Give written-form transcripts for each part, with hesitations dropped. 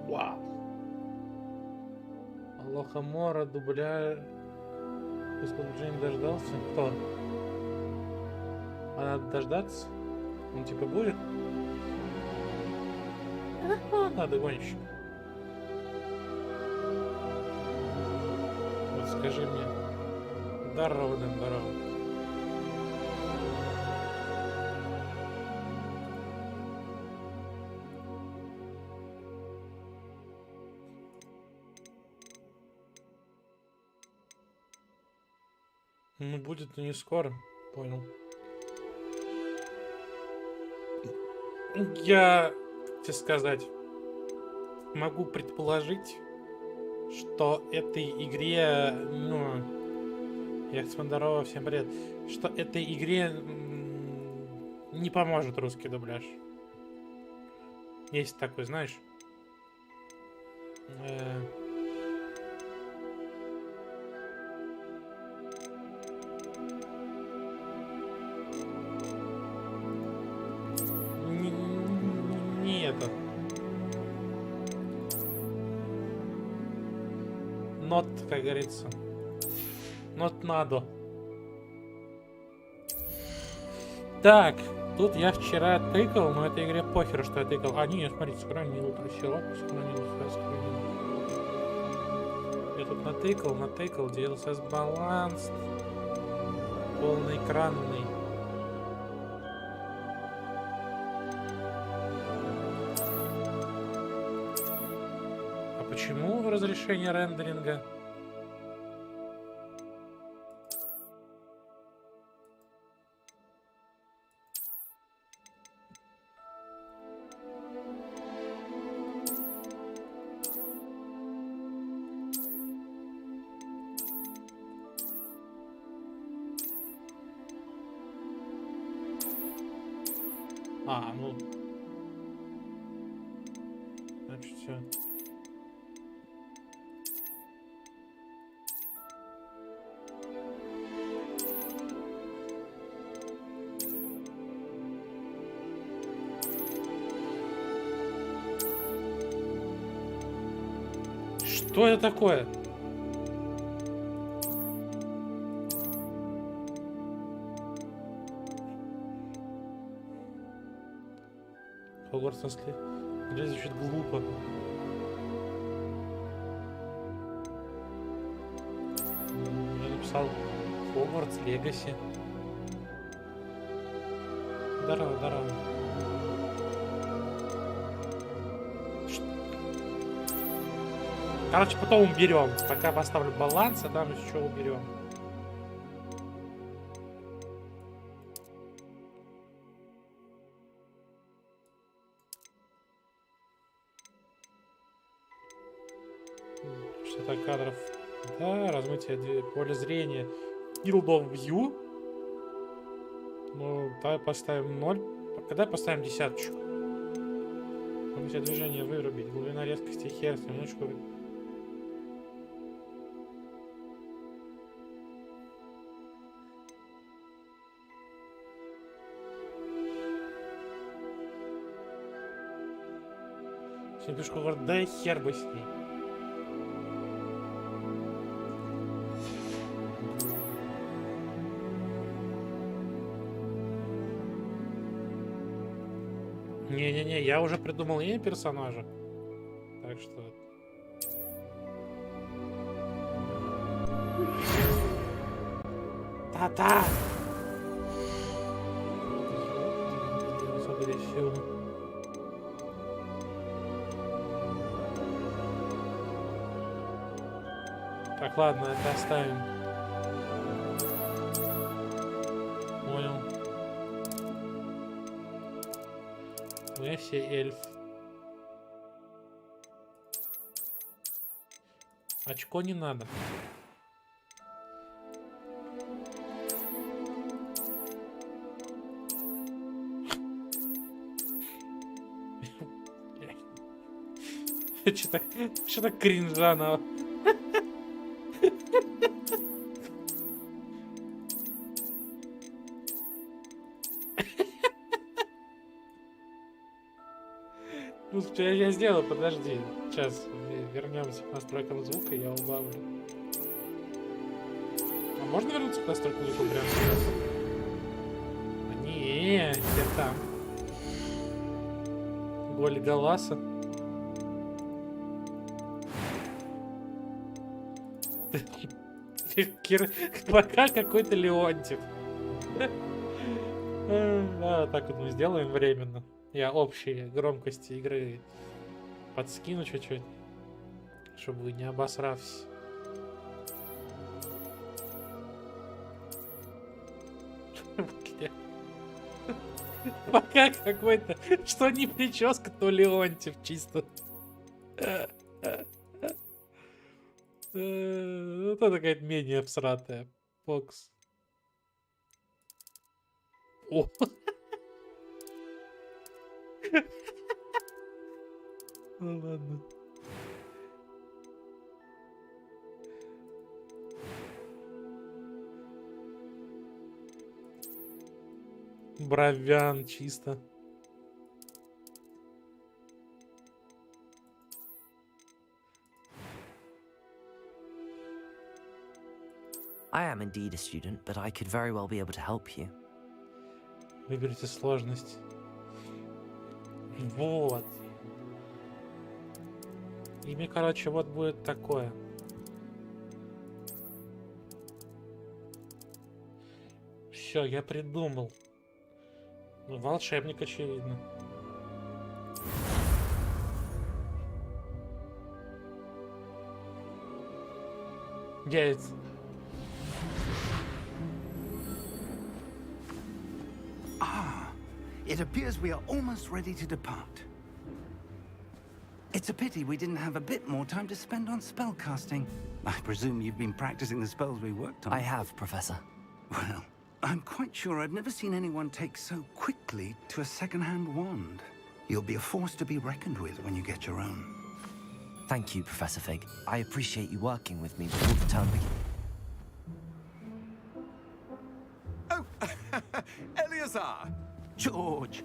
Вау. Лохомора дубля. Исключение дождался. Кто? А надо дождаться? Он типа будет? Надо гонщик. Вот скажи мне. Здорово, да, здорово. Ну, будет не скоро, понял. Я, как тебе сказать, могу предположить, что этой игре, ну, здорово, всем привет, что этой игре не поможет русский дубляж. Есть такой, знаешь. Не это. Not, как говорится. Not надо. Так, тут я вчера тыкал, но этой игре похер, что я тыкал. А, не, смотрите, сохранил, просила, сохранил. Я тут натыкал, DLSS баланс. Полноэкранный. А почему разрешение рендеринга? А, ну... Значит, все. Что это такое? Хогвартс наследие звучит глупо. Я написал Хогвартс Легаси. Здорово, здорово. Короче, потом уберем. Пока поставлю баланс, а там еще уберем. Что-то кадров. Да, размытие поля зрения. Field of View. Ну, давай поставим 0. Когда поставим десяточку? Все движения вырубить. Глубина резкости херс. Немножко. Все пешку говорят, да и хер бы с ней. Не-не-не, я уже придумал имя персонажа. Так что... Та-та! Так, ладно, это оставим. Понял. Мы все эльф. Очко не надо. Что-то кринжаново. Ну, я сделаю, подожди. Сейчас вернемся к настройкам звука, я убавлю. А можно вернуться к настройкам звука прямо сейчас? А не, я там. Голь голоса. Пока какой-то Леонтьев. Так вот мы сделаем временно. Я общие громкости игры подскину чуть-чуть, чтобы вы не обосравшись. Пока какой-то, что не прическа, то Леонтьев чисто. Это такая менее всратая. Фокс. О! Ну ладно. Бровян чисто. I am indeed a student, but I could very well be able to help you. Выберите сложность. Вот. Имя, короче, вот будет такое. Все, я придумал. Волшебник, очевидно. Яйца. It appears we are almost ready to depart. It's a pity we didn't have a bit more time to spend on spellcasting. I presume you've been practicing the spells we worked on. I have, Professor. Well, I'm quite sure I've never seen anyone take so quickly to a second-hand wand. You'll be a force to be reckoned with when you get your own. Thank you, Professor Fig. I appreciate you working with me before the term begins. Oh, Eleazar! George,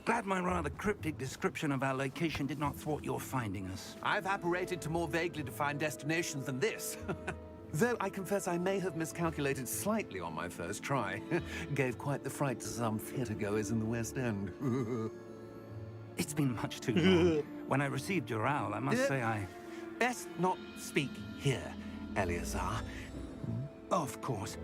glad my rather cryptic description of our location did not thwart your finding us. I've apparated to more vaguely defined destinations than this. Though I confess I may have miscalculated slightly on my first try. Gave quite the fright to some theatregoers in the West End. It's been much too long. When I received your owl, I must say I... Best not speak here, Eleazar. Of course.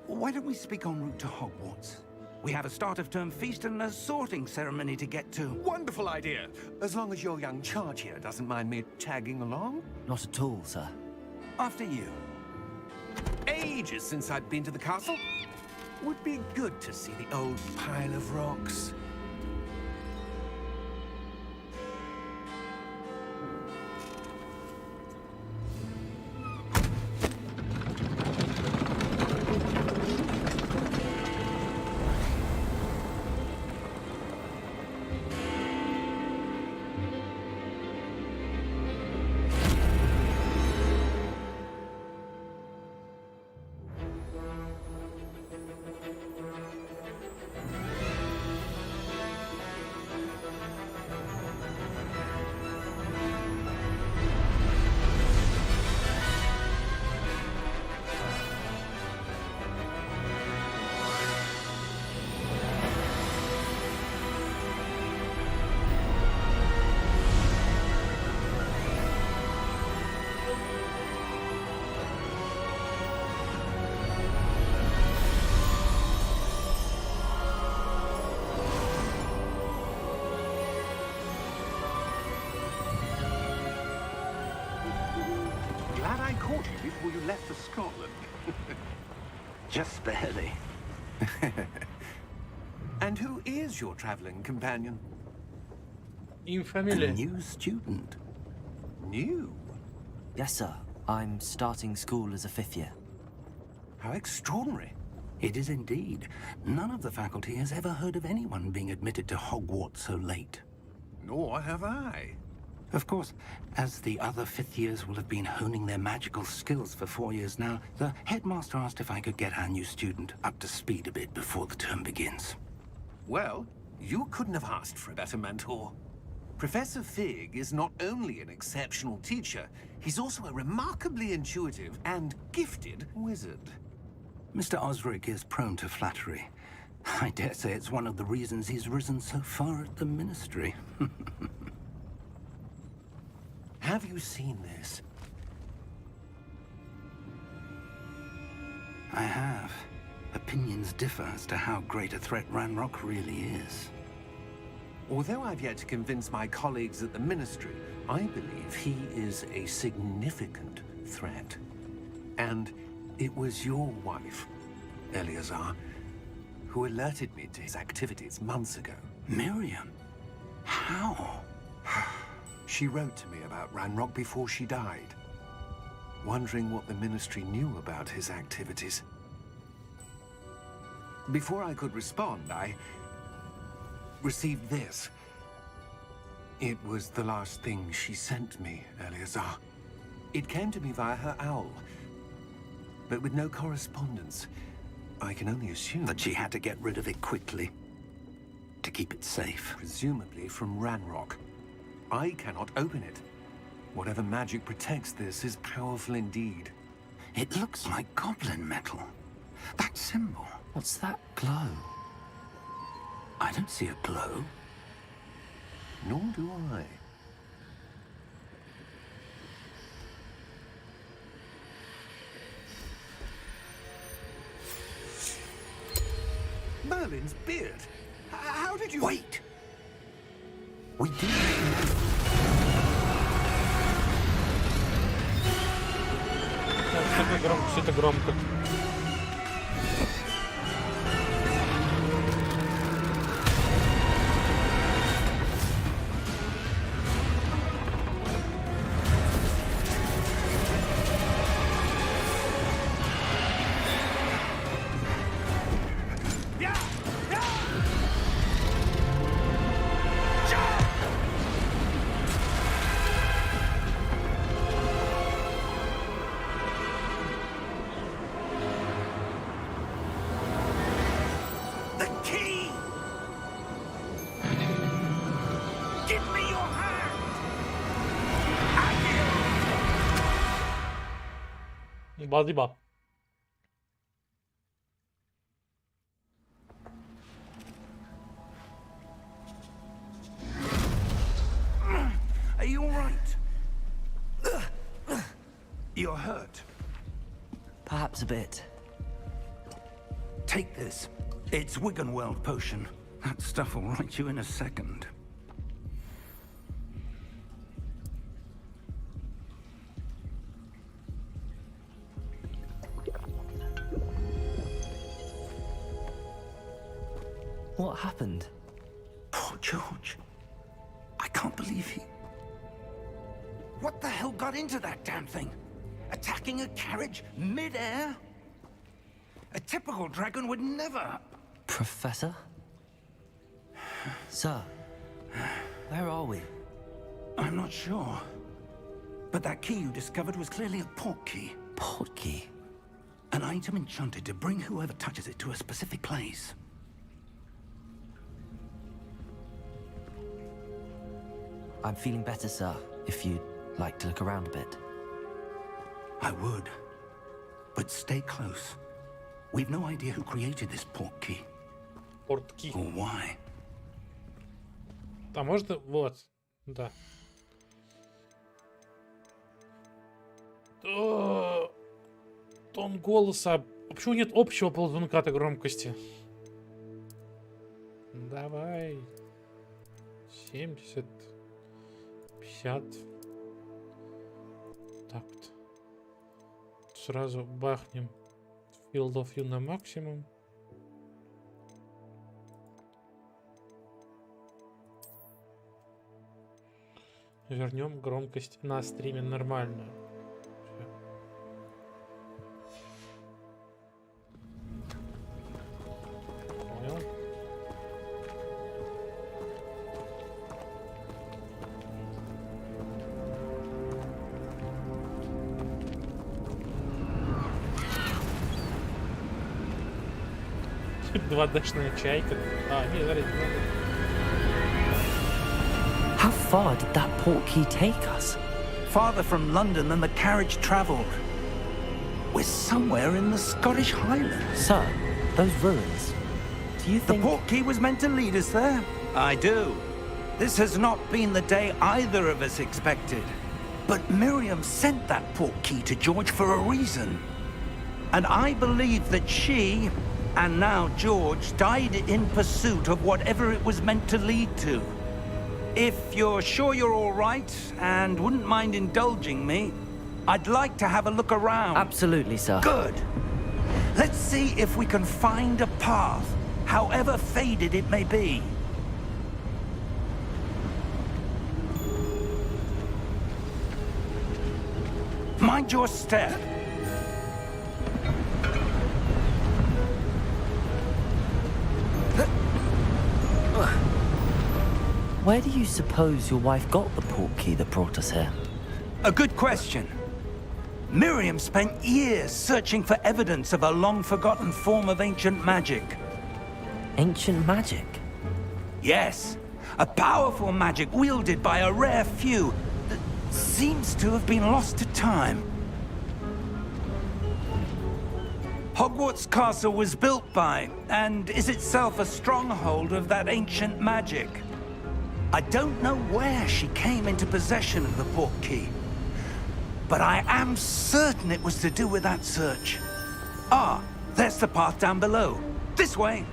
Why don't we speak en route to Hogwarts? We have a start-of-term feast and a sorting ceremony to get to. Wonderful idea! As long as your young charge here doesn't mind me tagging along. Not at all, sir. After you. Ages since I'd been to the castle. Would be good to see the old pile of rocks. Glad I caught you before you left for Scotland. Just barely. And who is your traveling companion? Им A фамилия. new student. New? Yes, sir. I'm starting school as a 5th year. How extraordinary. It is indeed. None of the faculty has ever heard of anyone being admitted to Hogwarts so late. Nor have I. Of course, as the other 5th years will have been honing their magical skills for 4 years now, the headmaster asked if I could get our new student up to speed a bit before the term begins. Well, you couldn't have asked for a better mentor. Professor Fig is not only an exceptional teacher, he's also a remarkably intuitive and gifted wizard. Mr. Osric is prone to flattery. I dare say it's one of the reasons he's risen so far at the ministry. Have you seen this? I have. Opinions differ as to how great a threat Ranrock really is. Although I've yet to convince my colleagues at the Ministry, I believe he is a significant threat. And it was your wife, Eleazar, who alerted me to his activities months ago. Miriam? How? She wrote to me about Ranrock before she died, wondering what the Ministry knew about his activities. Before I could respond, I received this. It was the last thing she sent me, Eleazar. It came to me via her owl, but with no correspondence. I can only assume That she had to get rid of it quickly, to keep it safe. presumably from Ranrock. I cannot open it. Whatever magic protects this is powerful indeed. It looks like goblin metal. That symbol. What's that glow? I don't see a glow. Nor do I. Merlin's beard. How did you... Wait! We did. Что-то громко. The key! Give me your hand! Либо. Are you all right? You're hurt. Perhaps a bit. Take this. It's Wiggenweld potion. That stuff will right you in a second. What happened? Poor George. I can't believe he... What the hell got into that damn thing? Attacking a carriage mid-air? A typical dragon would never... Professor? Sir, where are we? I'm not sure. But that key you discovered was clearly a port key. Port key? An item enchanted to bring whoever touches it to a specific place. I'm feeling better, sir, if you'd like to look around a bit. I would. But stay close. We've no idea who created this port key. Портки. Or why. А можно... Вот. Да. Тон голоса. А почему нет общего ползунка громкости? Давай. 70. 50. Так-то. Сразу бахнем Field of View на максимум. Вернем громкость на стриме нормальную. Всё. Понял? Два дашная чайка. А, не, смотри, не надо. How far did that portkey take us? Farther from London than the carriage travelled. We're somewhere in the Scottish Highlands. Sir, those ruins. Do you The think... portkey was meant to lead us there? I do. This has not been the day either of us expected. But Miriam sent that portkey to George for a reason. And I believe that she, and now George, died in pursuit of whatever it was meant to lead to. If you're sure you're all right, and wouldn't mind indulging me, I'd like to have a look around. Absolutely, sir. Good. Let's see if we can find a path, however faded it may be. Mind your step. Where do you suppose your wife got the portkey that brought us here? A good question. Miriam spent years searching for evidence of a long-forgotten form of ancient magic. Ancient magic? Yes, a powerful magic wielded by a rare few that seems to have been lost to time. Hogwarts Castle was built by, and is itself a stronghold of that ancient magic. I don't know where she came into possession of the portkey, but I am certain it was to do with that search. Ah, there's the path down below. This way.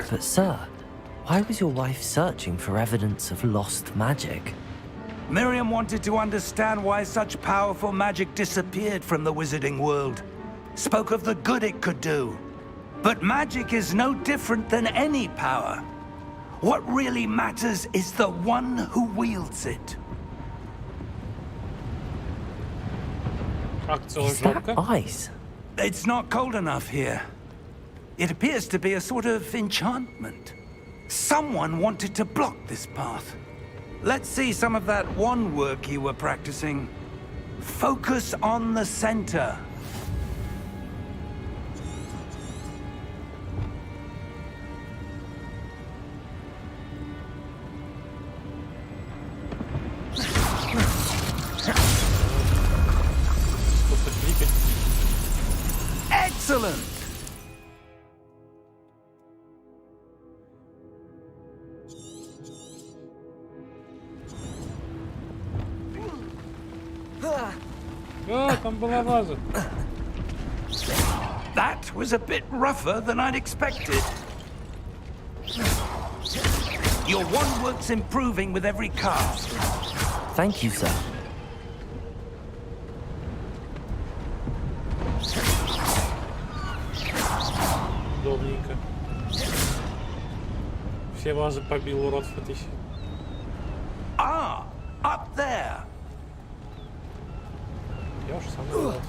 But sir, why was your wife searching for evidence of lost magic? Miriam wanted to understand why such powerful magic disappeared from the wizarding world. Spoke of the good it could do. But magic is no different than any power. What really matters is the one who wields it. Is that ice? It's not cold enough here. It appears to be a sort of enchantment. Someone wanted to block this path. Let's see some of that wand work you were practicing. Focus on the center. Excellent! О, там была ваза. That was a bit rougher than I'd expected. Your wand work's improving with every cast. Thank you, sir. Удобненько. Все вазы побил урод в этой. Ah, up there. Я уж сам урод.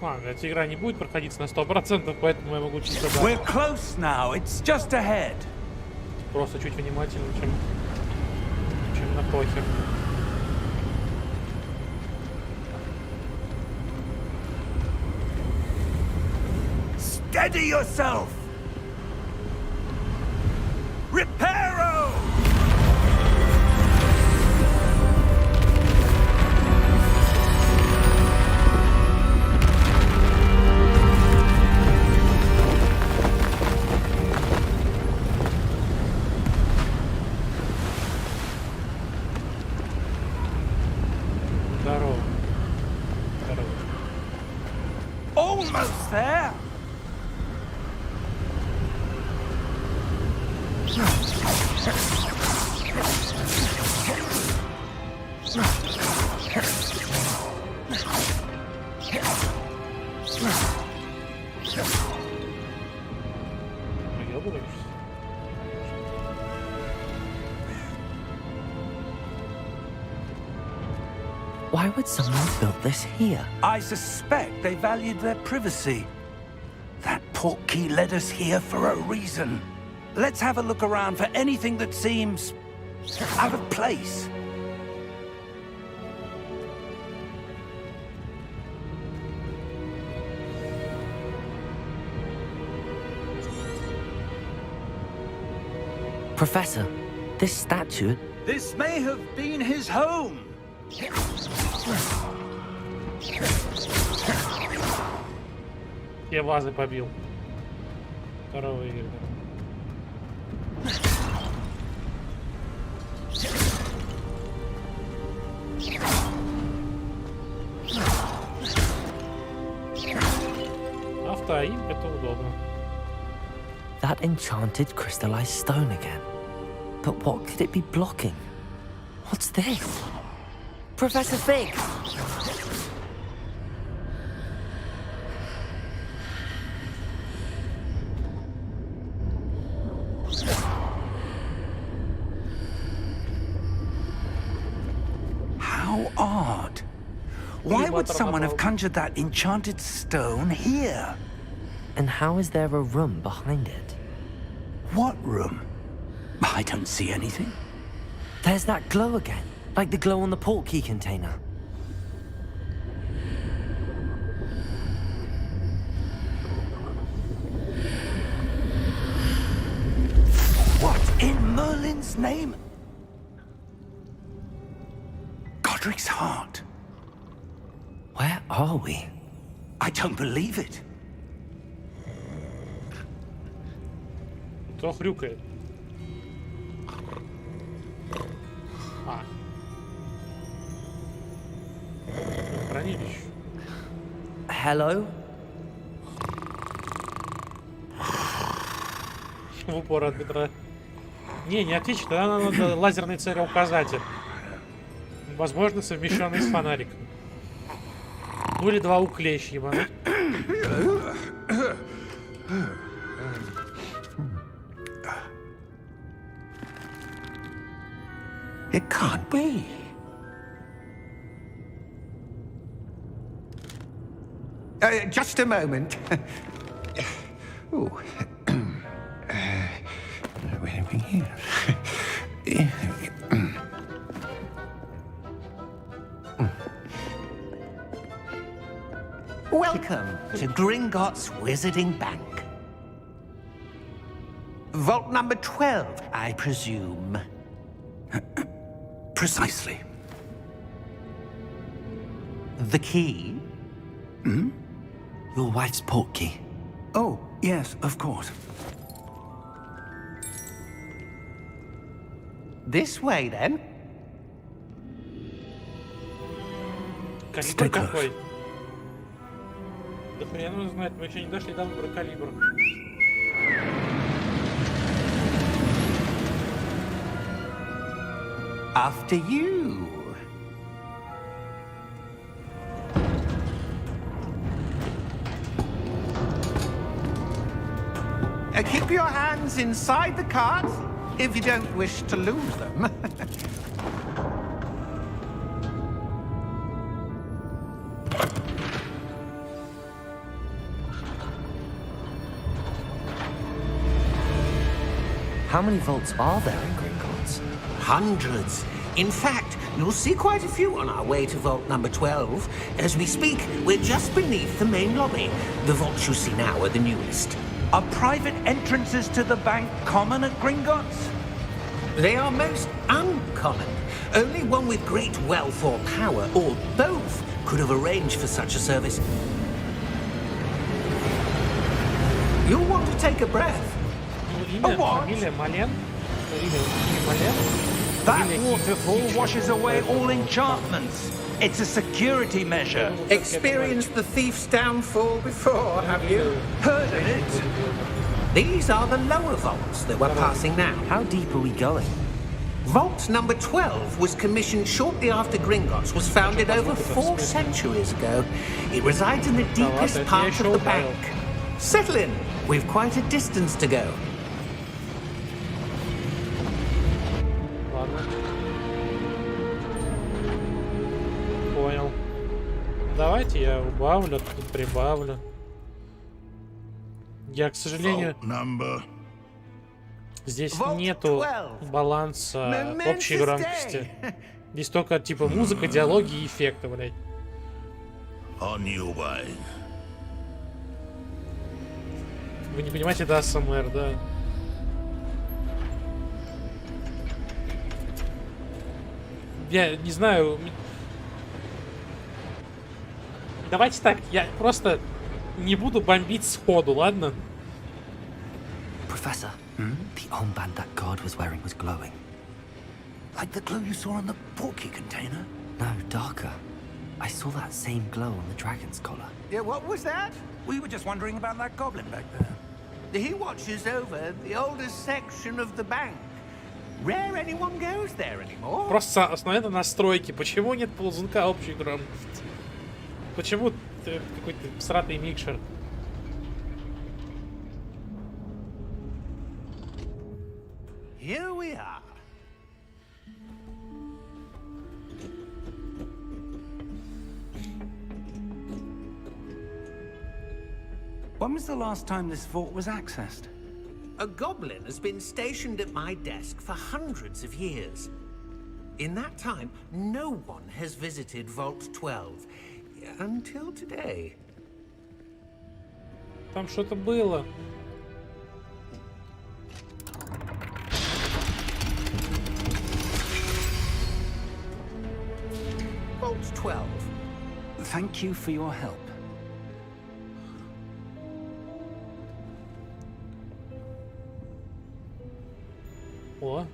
Ладно, эта игра не будет проходиться на 100%, поэтому я могу чисто We're close now. It's just ahead. просто чуть внимательнее, чем на покер. Steady yourself. Reparo! Здорово. Здорово. Almost there. Выебываешься? Why would someone build this here? I suspect they valued their privacy. portkey led us here for a reason. Let's have a look around for anything that seems out of place. Professor, this statue... This may have been his home. Я вазы побил. Второго игры. Автоим — это удобно. That enchanted crystallized stone again. But what could it be blocking? What's this? Professor Fig! How odd. Why would someone have conjured that enchanted stone here? And how is there a room behind it? What room? I don't see anything. There's that glow again, like the glow on the portkey container. What in Merlin's name? Godric's heart. Where are we? I don't believe it. Кто хрюкает? А. Хранилище. Hello? В упор от бедра. Не отлично, тогда надо лазерный целеуказатель. Возможно, совмещенный с фонариком. Ну или два уклещ ебануть. It can't be. Just a moment. Ooh. Where are we here? Welcome to Gringotts Wizarding Bank. Vault number 12, I presume. Precisely. The key? Hmm? Your wife's portkey. Oh, yes, of course. This way, then. Калибр какой? Да хрен его знает, мы еще не дошли до выбора калибра. After you. Keep your hands inside the cart if you don't wish to lose them. How many vaults are there in Gringotts? Hundreds. In fact, you'll see quite a few on our way to vault number 12. As we speak, we're just beneath the main lobby. The vaults you see now are the newest. Are private entrances to the bank common at Gringotts? They are most uncommon. Only one with great wealth or power, or both, could have arranged for such a service. You'll want to take a breath. Имя, фамилия Мален. Имя Мален. That waterfall washes away all enchantments. It's a security measure. Experienced the thief's downfall before, have you? Heard of it? These are the lower vaults that we're passing now. How deep are we going? Vault number 12 was commissioned shortly after Gringotts was founded over 4 centuries ago. It resides in the deepest part of the bank. Settle in. We've quite a distance to go. Понял. Давайте я убавлю, тут прибавлю. Я, к сожалению, здесь нету баланса общей громкости. Здесь только типа музыка, диалоги и эффекты, блядь. Вы не понимаете, это АСМР, да? Я не знаю. Давайте так, я просто не буду бомбить сходу, ладно? Professor, the armband that guard was wearing was glowing. Like the glow you saw on the porky container? No, darker. I saw that same glow on the dragon's collar. Yeah, what was that? We were just wondering about that goblin back there. He watches over the oldest section of the bank. Rare anyone goes there anymore. Просто основные настройки. Почему нет ползунка общей громкости? Почему какой-то сратый микшер? Here we are. When was the last time this vault was accessed? A goblin has been stationed at my desk for hundreds of years. In that time, no one has visited Vault 12 until today. Там что-то было. Vault 12. Thank you for your help. О.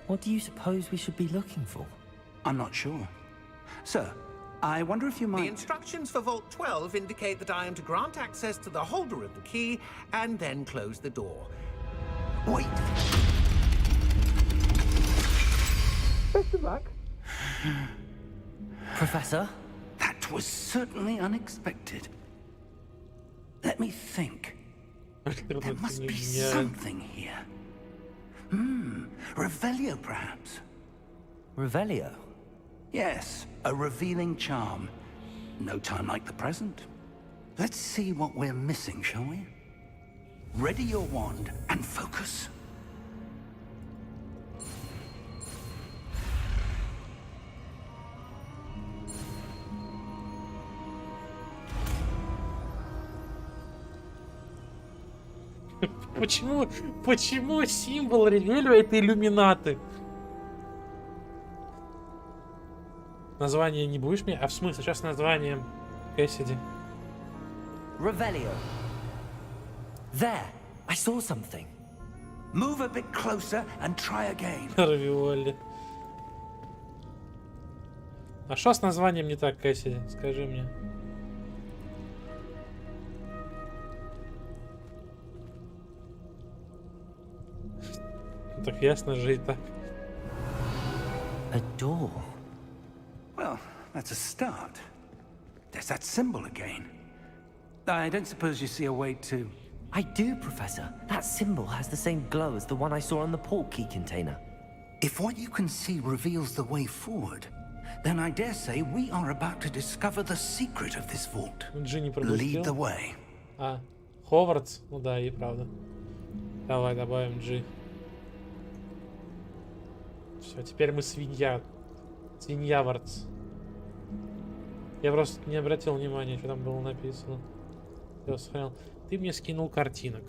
What do you suppose we should be looking for? I'm not sure. Sir, I wonder if you The might... instructions for Vault 12 indicate that I am to grant access to the holder of the key and then close the door. Wait! Best of luck. Professor? That was certainly unexpected. Let me think. There must be something here. Revelio, perhaps? Revelio? Yes, a revealing charm. No time like the present. Let's see what we're missing, shall we? Ready your wand and focus. Почему символ Ревелю это иллюминаты? Название не будешь мне? А в смысле, сейчас название Кэссиди. Revelio. There, I saw something. Move a bit closer and try again. Равиоли. А что с названием не так, Кэссиди? Скажи мне. Так ясно же и так. A door. Well, that's a start. There's that symbol again. I don't suppose you see a way to... I do, Professor. That symbol has the same glow as the one I saw on the port key container. If what you can see reveals the way forward, then I dare say we are about to discover the secret of this vault. Джи не Lead the пропустил. way. А, Хогвартс? Ну да, и правда. Давай добавим Джи. Все, теперь мы свинья. Свиньявардс. Я просто не обратил внимания, что там было написано. Все, сохранил. Ты мне скинул картинок.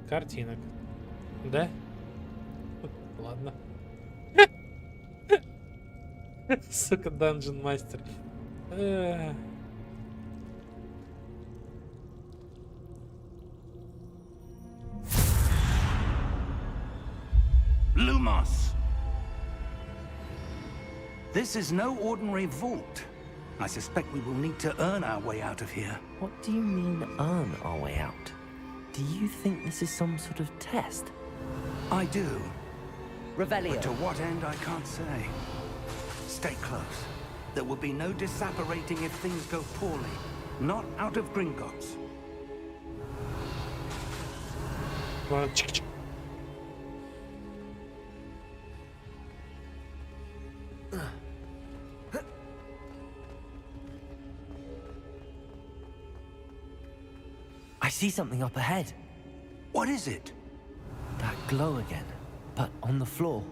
Картинок. Да? Ладно. Сука, данжен мастер. Lumos! This is no ordinary vault. I suspect we will need to earn our way out of here. What do you mean, earn our way out? Do you think this is some sort of test? I do, Revelio. but to what end I can't say. Stay close. There will be no disapparating if things go poorly. Not out of Gringotts. Ладно, чик-чик. I see something up ahead. What is it? That glow again, but on the floor.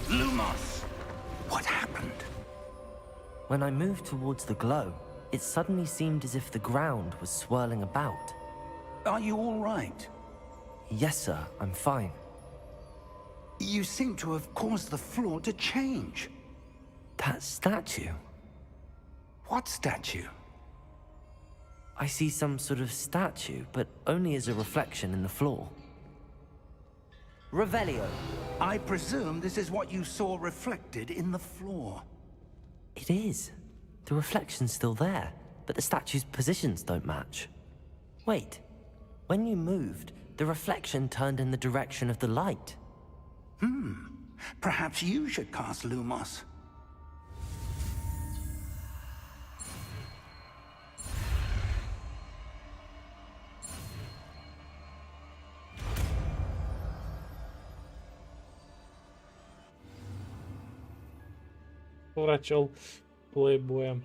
Lumos! What happened? When I moved towards the glow, it suddenly seemed as if the ground was swirling about. Are you all right? Yes, sir, I'm fine. You seem to have caused the floor to change. That statue? What statue? I see some sort of statue, but only as a reflection in the floor. Revelio. I presume this is what you saw reflected in the floor. It is. The reflection's still there, but the statue's positions don't match. Wait. When you moved, the reflection turned in the direction of the light. Perhaps you should cast Lumos. Прочел плейбоем.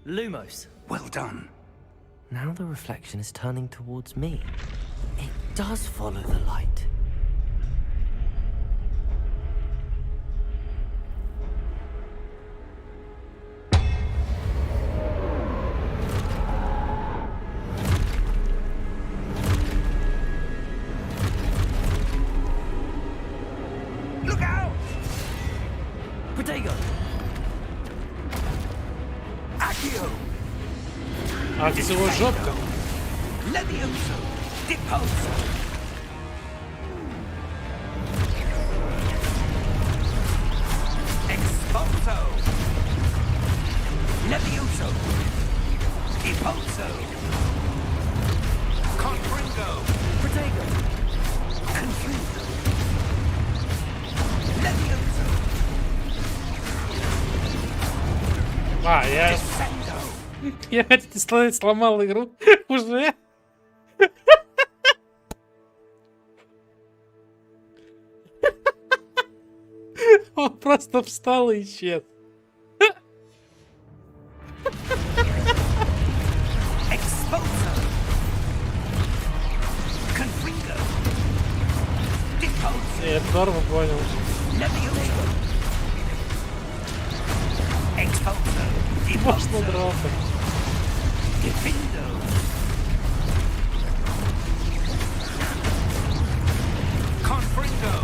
Lumos. Well done. Now the reflection is turning towards me. It does follow the light. Look out! Protego! Accio! Акцио жопка. Levioso! Deposo! Expulso! Levioso! Deposo! Confringo! Protego! Confringo! Levioso! А, я Descendo! опять сломал игру уже. Он просто встал и исчез. Expulso! Confringo! Deposo! Я здорово понял. Levioso! Expulso! Можно Deposo! дропать. Defindo! Confringo!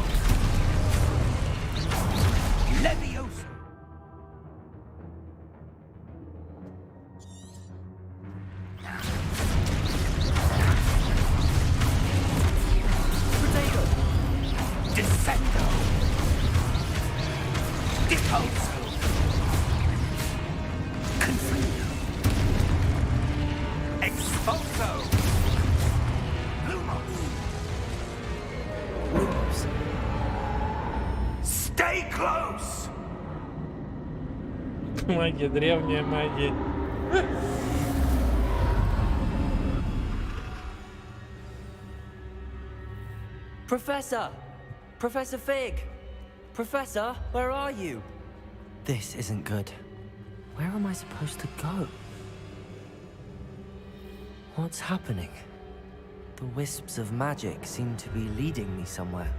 Levioso! Protego! Descendo! Deposo! Confringo! Expulso! Lumos! Lumos. Stay close! Магия, древняя магия. Professor! Professor Fig! Professor, where are you? This isn't good. Where am I supposed to go? What's happening? The wisps of magic seem to be leading me somewhere.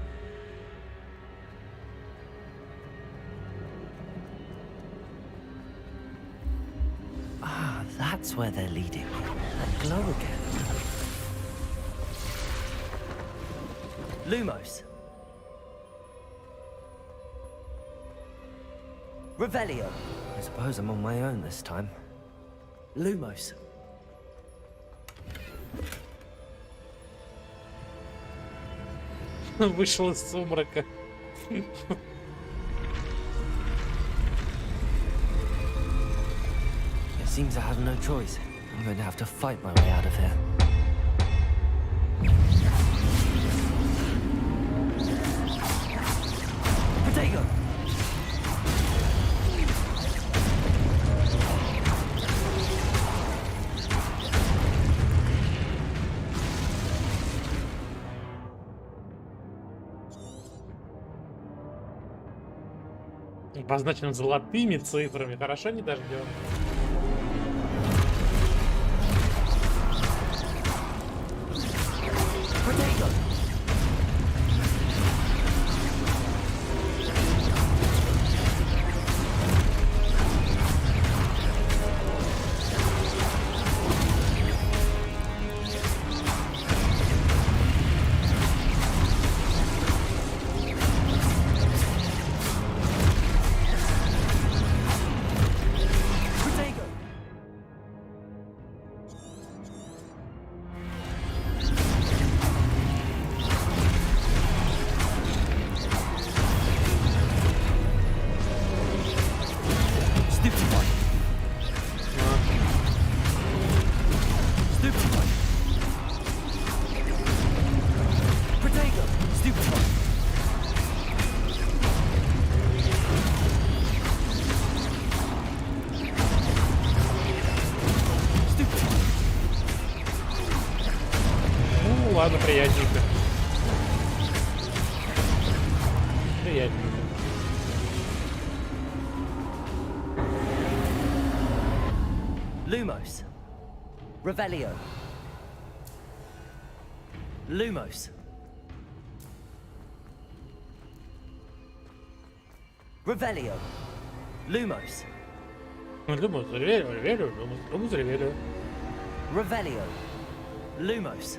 Ah, that's where they're leading me. That glow again. Lumos. Revelio. I suppose I'm on my own this time. Lumos. Вышел из сумрака. It seems I have no choice. I'm going to have to fight my way out of here. Protego! Обозначен золотыми цифрами. Хорошо, не дождем. Ладно, приятненько. Приятненько. Lumos. Revelio. Lumos. Revelio. Lumos. Revelio. Lumos.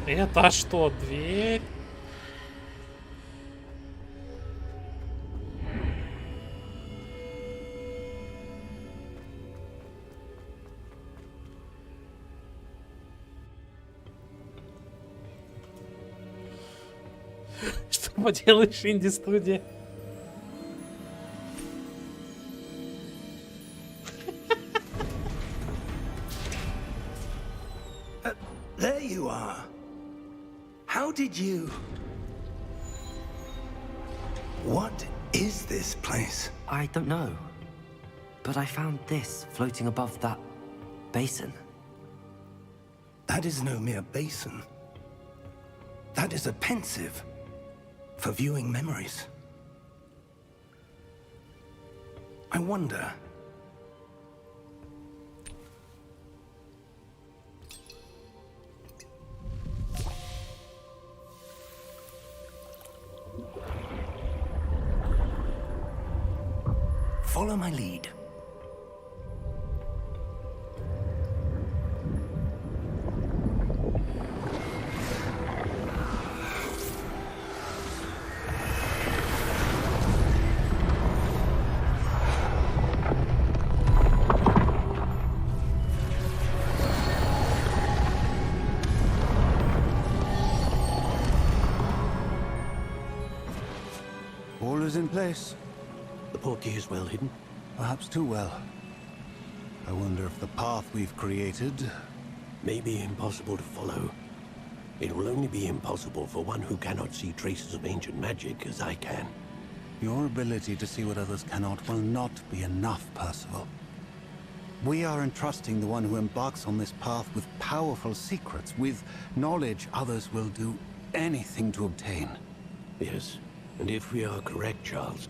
Это что, дверь? Что поделаешь, инди-студия? There you are. How did you... What is this place? I don't know. But I found this floating above that basin. That is no mere basin. That is a pensive for viewing memories. I wonder... Follow my lead. All is in place. The portkey is well hidden. Perhaps too well. I wonder if the path we've created... May be impossible to follow. It will only be impossible for one who cannot see traces of ancient magic as I can. Your ability to see what others cannot will not be enough, Percival. We are entrusting the one who embarks on this path with powerful secrets, with knowledge others will do anything to obtain. Yes, and if we are correct, Charles,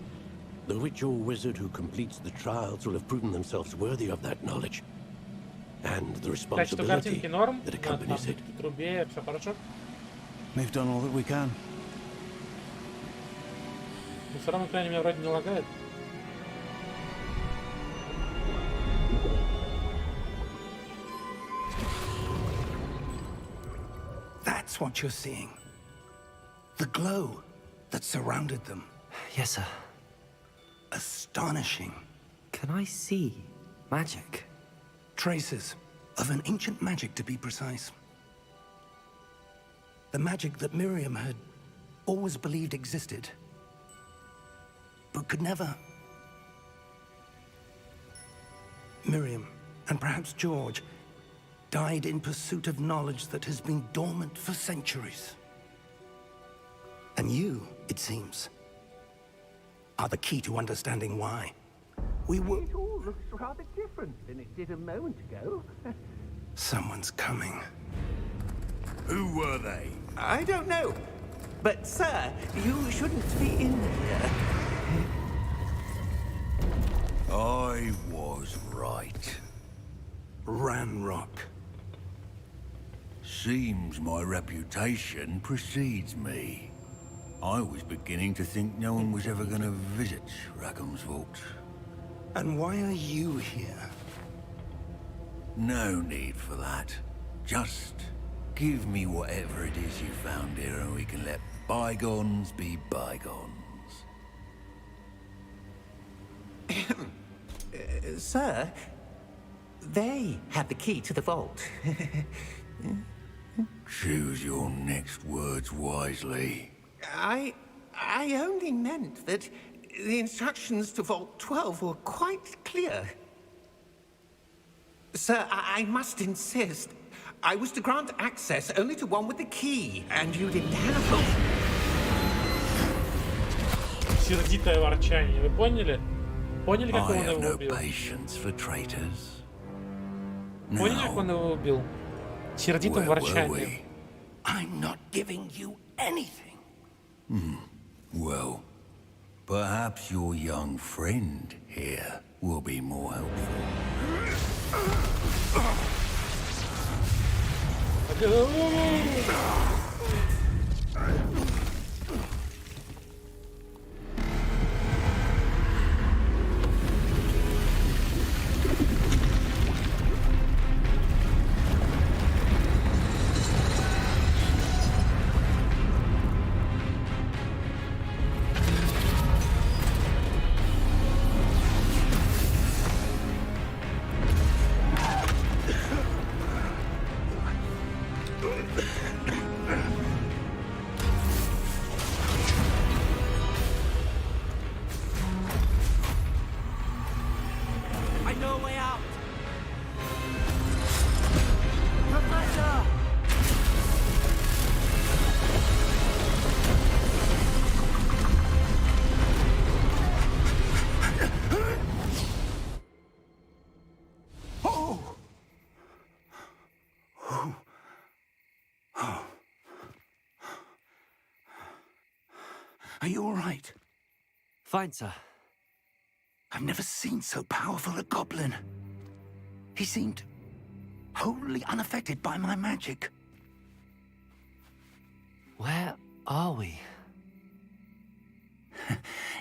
the witch or wizard who completes the trials will have proven themselves worthy of that knowledge. And the Качество responsibility картинки норм, that accompanies it. в трубе все хорошо. We've done all that we can. Но все равно, крайне меня вроде не лагает. That's what you're seeing. The glow that surrounded them. Yes, sir. Astonishing. Can I see magic? Traces of an ancient magic, to be precise. The magic that Miriam had always believed existed, but could never. Miriam, and perhaps George, died in pursuit of knowledge that has been dormant for centuries. And you, it seems, are the key to understanding why. We were... It all looks rather different than it did a moment ago. Someone's coming. Who were they? I don't know. But, sir, you shouldn't be in here. I was right. Ranrock. Seems my reputation precedes me. I was beginning to think no one was ever going to visit Rackham's vault. And why are you here? No need for that. Just give me whatever it is you found here and we can let bygones be bygones. Sir, they have the key to the vault. Choose your next words wisely. I only meant that the instructions to Vault 12 were quite clear. Sir, I must insist. I was to grant access only to one with the key, and you didn't have it. Сердитое ворчание. Вы поняли? Поняли, как I он have его no убил? patience for traitors. Поняли, как он его убил? Сердитым Where were ворчанием. we? I'm not giving you anything. Well, perhaps your young friend here will be more helpful. I know a way out. Professor! Are you all right? Fine, sir. I've never seen so powerful a goblin. He seemed wholly unaffected by my magic. Where are we?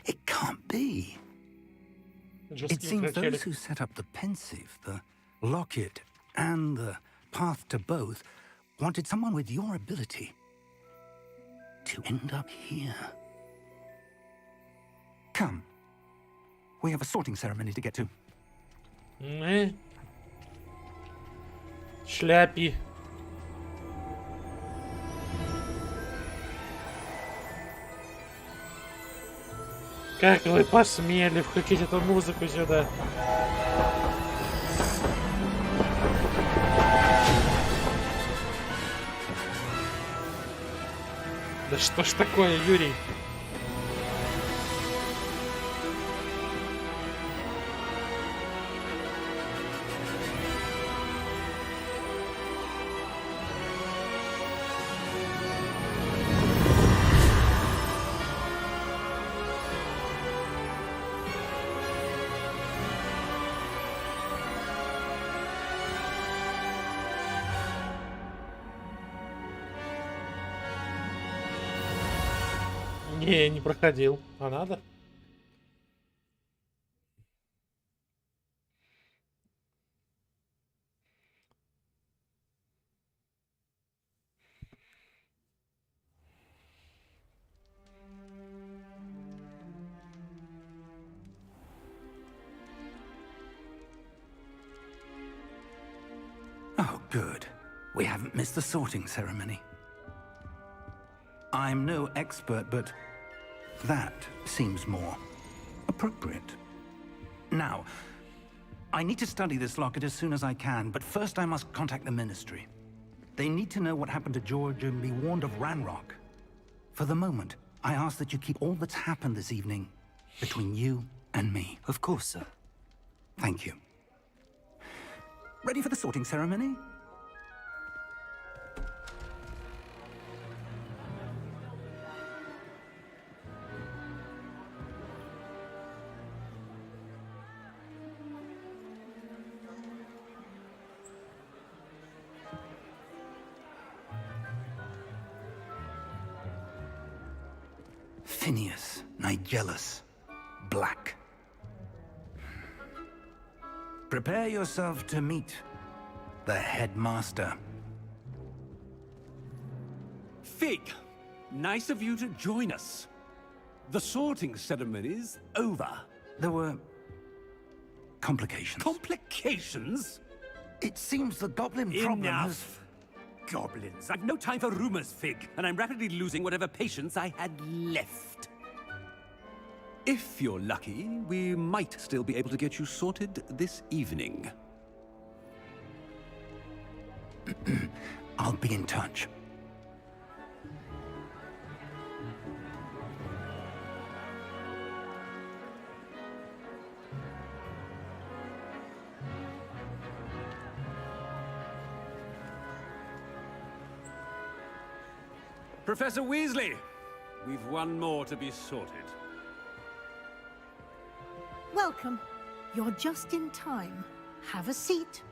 It can't be. It seems those who set up the pensive, the locket, and the path to both wanted someone with your ability to end up here. Come. We have a sorting ceremony to get to. Шляпи. Как вы посмели включить эту музыку сюда? Да что ж такое, Юрий? Не, не проходил. А надо? Oh, good. We haven't missed the sorting ceremony. I'm no expert, but that seems more appropriate. Now, I need to study this locket as soon as I can, but first I must contact the Ministry. They need to know what happened to George and be warned of Ranrock. For the moment, I ask that you keep all that's happened this evening between you and me. Of course, sir. Thank you. Ready for the sorting ceremony? Phineas, Nigellus, Black. Prepare yourself to meet the headmaster. Fig, nice of you to join us. The sorting ceremony's over. There were complications. Complications? It seems the goblin problem has... Enough. Goblins. I've no time for rumors, Fig, and I'm rapidly losing whatever patience I had left. If you're lucky, we might still be able to get you sorted this evening. I'll be in touch. Professor Weasley, we've one more to be sorted. Welcome. You're just in time. Have a seat.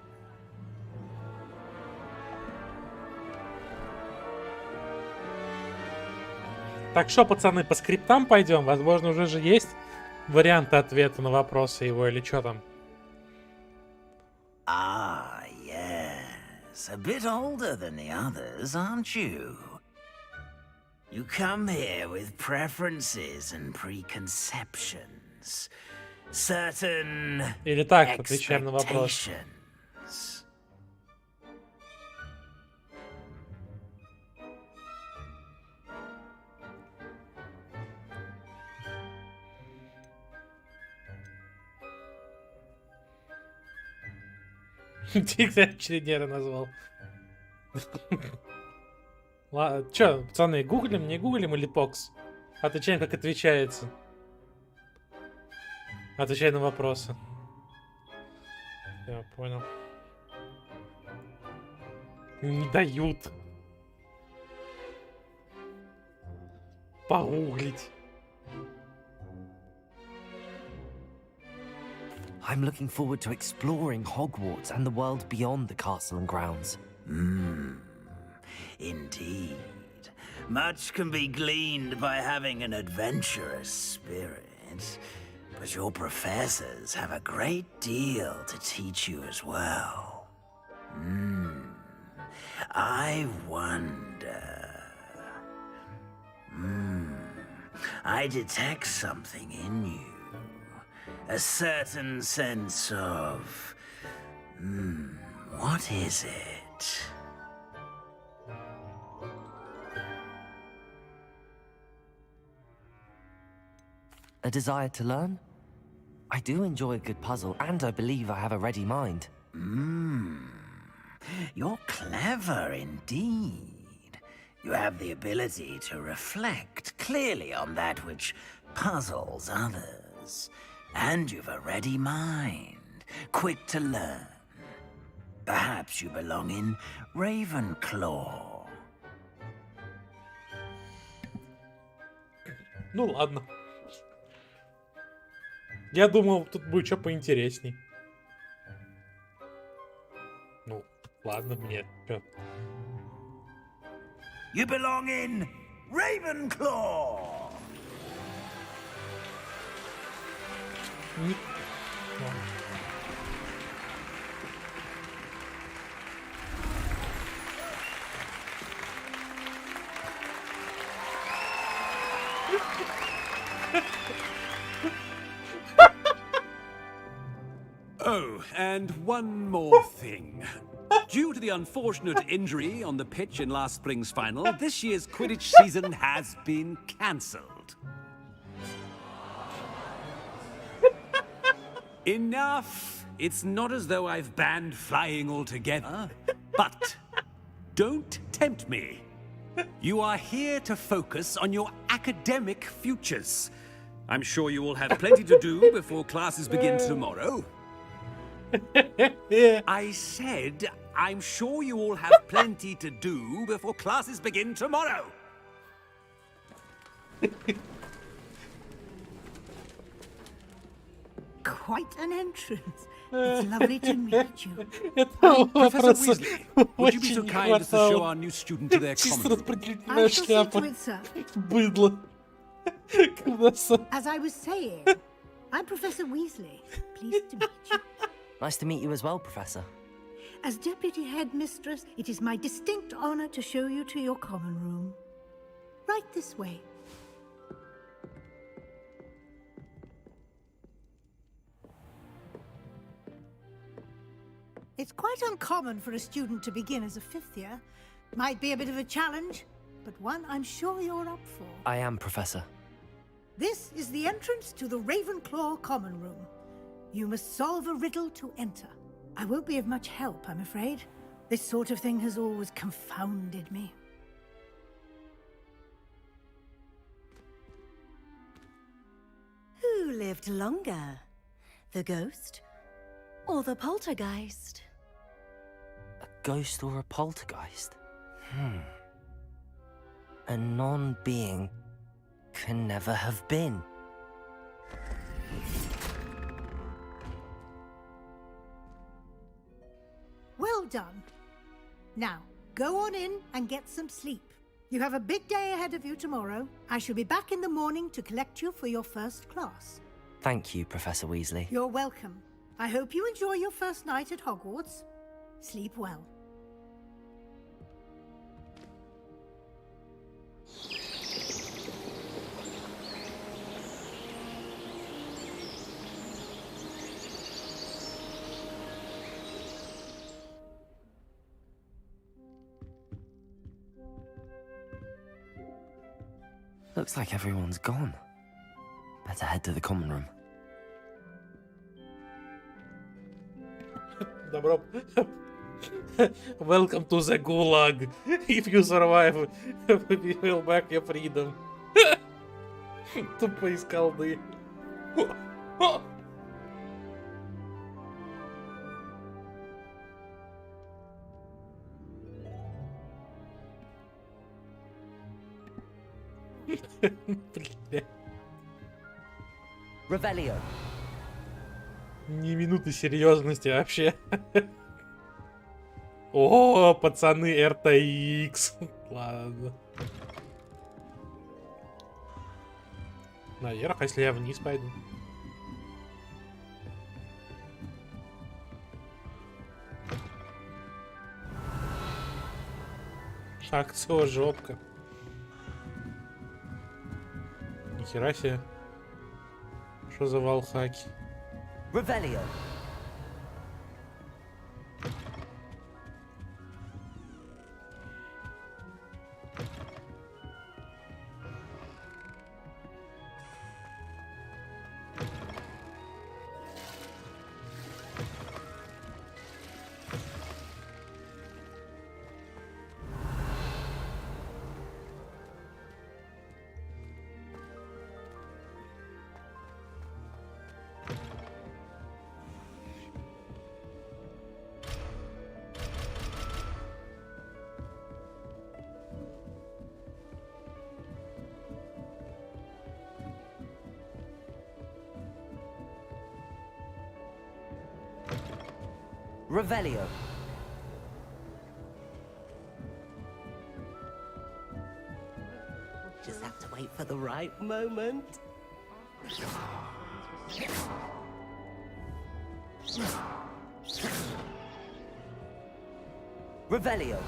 Так что, пацаны, по скриптам пойдем? Возможно, уже же есть варианты ответа на вопросы его или что там? Ah, yes. A bit older than the others, aren't you? You come here with preferences and preconceptions. Certain Или так, отвечаем на вопрос. expectations. Очереднера назвал. Ладно, чё, пацаны, гуглим, не гуглим или покс? Отвечаем, как отвечается. Отвечай на вопросы. Я понял. Не дают. Погуглить. I'm looking forward to exploring Hogwarts and the world beyond the castle and grounds. Indeed. Much can be gleaned by having an adventurous spirit, but your professors have a great deal to teach you as well. I wonder... I detect something in you. A certain sense of... what is it? A desire to learn? I do enjoy a good puzzle, and I believe I have a ready mind. You're clever indeed. You have the ability to reflect clearly on that which puzzles others. And you've a ready mind, quick to learn. Perhaps you belong in Ravenclaw. Ну ладно. Я думал, тут будет что поинтересней. Ну, ладно, мне. Чё? You belong in Ravenclaw. Не- Oh, and one more thing. Due to the unfortunate injury on the pitch in last spring's final, this year's Quidditch season has been cancelled. Enough! It's not as though I've banned flying altogether, but don't tempt me. You are here to focus on your academic futures. I'm sure you will have plenty to do before classes begin tomorrow. I said, I'm sure you all have plenty to do before classes begin tomorrow. Quite an entrance. It's lovely to meet you. Professor Weasley, would you be so kind as to show our new student to their Чисто common room? распределительная I shall see шляпа. to it, sir. Быдло. As I was saying, I'm Professor Weasley. Pleased to meet you. Nice to meet you as well, Professor. As Deputy Headmistress, it is my distinct honor to show you to your common room. Right this way. It's quite uncommon for a student to begin as a fifth year. Might be a bit of a challenge, but one I'm sure you're up for. I am, Professor. This is the entrance to the Ravenclaw common room. You must solve a riddle to enter. I won't be of much help, I'm afraid. This sort of thing has always confounded me. Who lived longer? The ghost or the poltergeist? A ghost or a poltergeist? A non-being can never have been. Well done. Now, go on in and get some sleep. You have a big day ahead of you tomorrow. I shall be back in the morning to collect you for your first class. Thank you, Professor Weasley. You're welcome. I hope you enjoy your first night at Hogwarts. Sleep well. Looks like everyone's gone. Better head to the common room. Добро. Welcome to the Gulag. If you survive, we will back your freedom. Тупо из колды. Revelio. Ни минуты серьезности вообще. О, пацаны, RTX. Ладно. Наверх, а если я вниз пойду? Акцио жопка. Нихера себе. Что за валхаки? Revelio. Revelio. Just have to wait for the right moment. Revelio.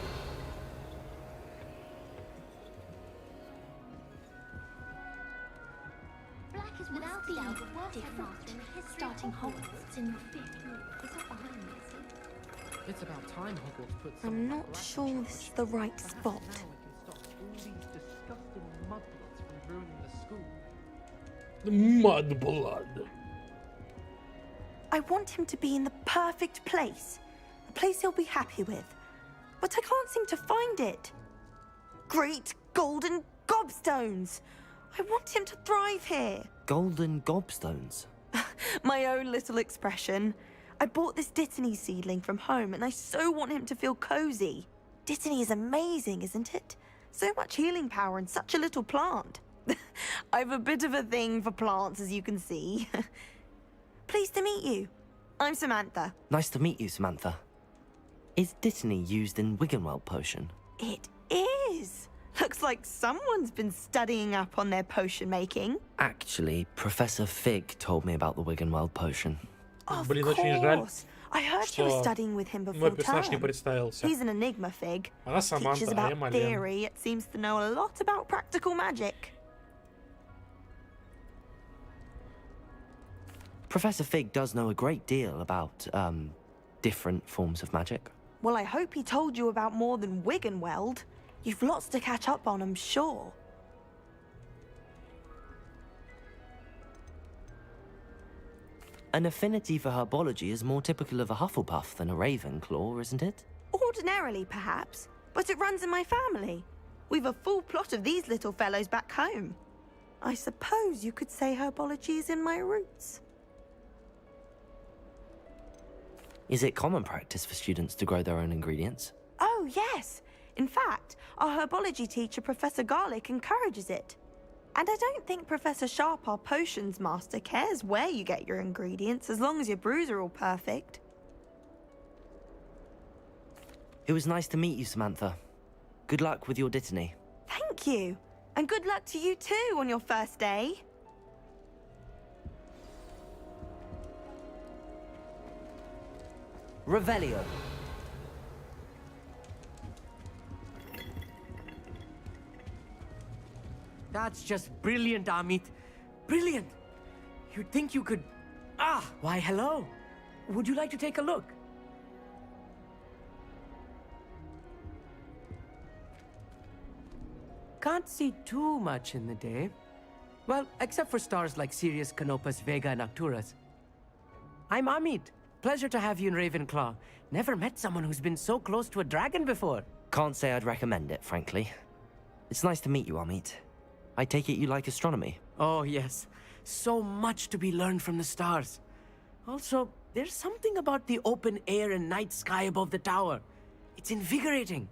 Black is without doubt the worst headmaster in the history starting Hogwarts in your 5th year. It's not behind me, is it? It's about time Hogwarts put some. I'm not sure this is the right spot. Now we can stop all these disgusting mudbloods from ruining the school. Mudblood. I want him to be in the perfect place. A place he'll be happy with. But I can't seem to find it. Great golden gobstones! I want him to thrive here. Golden gobstones. My own little expression. I bought this Dittany seedling from home and I so want him to feel cozy. Dittany is amazing, isn't it? So much healing power in such a little plant. I've a bit of a thing for plants, as you can see. Pleased to meet you. I'm Samantha. Nice to meet you, Samantha. Is Dittany used in Wiggenweld potion? It is. Looks like someone's been studying up on their potion making. Actually, Professor Fig told me about the Wiggenweld potion. Of Блин, очень жаль, course. I heard you were что studying with him мой before персонаж не term. представился. He's an enigma, Fig. Она Teaches Саманта, а я about Мален. theory, it seems to know a lot about practical magic. Professor Fig does know a great deal about, different forms of magic. Well, I hope he told you about more than Wiggenweld. You've lots to catch up on, I'm sure. An affinity for herbology is more typical of a Hufflepuff than a Ravenclaw, isn't it? Ordinarily, perhaps, but it runs in my family. We've a full plot of these little fellows back home. I suppose you could say herbology is in my roots. Is it common practice for students to grow their own ingredients? Oh, yes. In fact, our herbology teacher, Professor Garlick, encourages it. And I don't think Professor Sharp, our potions master, cares where you get your ingredients as long as your brews are all perfect. It was nice to meet you, Samantha. Good luck with your Dittany. Thank you. And good luck to you too on your first day. Revelio. That's just brilliant, Amit. Brilliant. You'd think you could... Ah, why hello. Would you like to take a look? Can't see too much in the day. Well, except for stars like Sirius, Canopus, Vega, and Arcturus. I'm Amit. Pleasure to have you in Ravenclaw. Never met someone who's been so close to a dragon before. Can't say I'd recommend it, frankly. It's nice to meet you, Amit. I take it you like astronomy? Oh, yes. So much to be learned from the stars. Also, there's something about the open air and night sky above the tower. It's invigorating.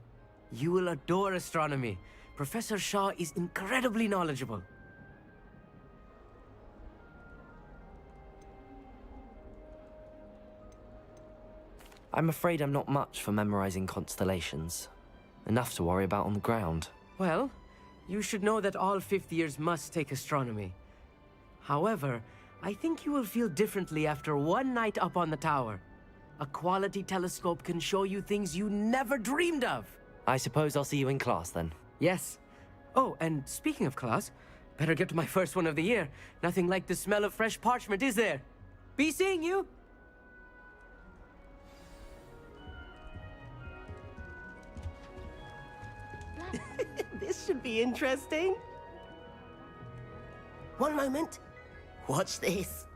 You will adore astronomy. Professor Shaw is incredibly knowledgeable. I'm afraid I'm not much for memorizing constellations. Enough to worry about on the ground. Well, you should know that all fifth years must take astronomy. However, I think you will feel differently after one night up on the tower. A quality telescope can show you things you never dreamed of. I suppose I'll see you in class then. Yes. Oh, and speaking of class, better get to my first one of the year. Nothing like the smell of fresh parchment, is there? Be seeing you! This should be interesting. One moment. Watch this.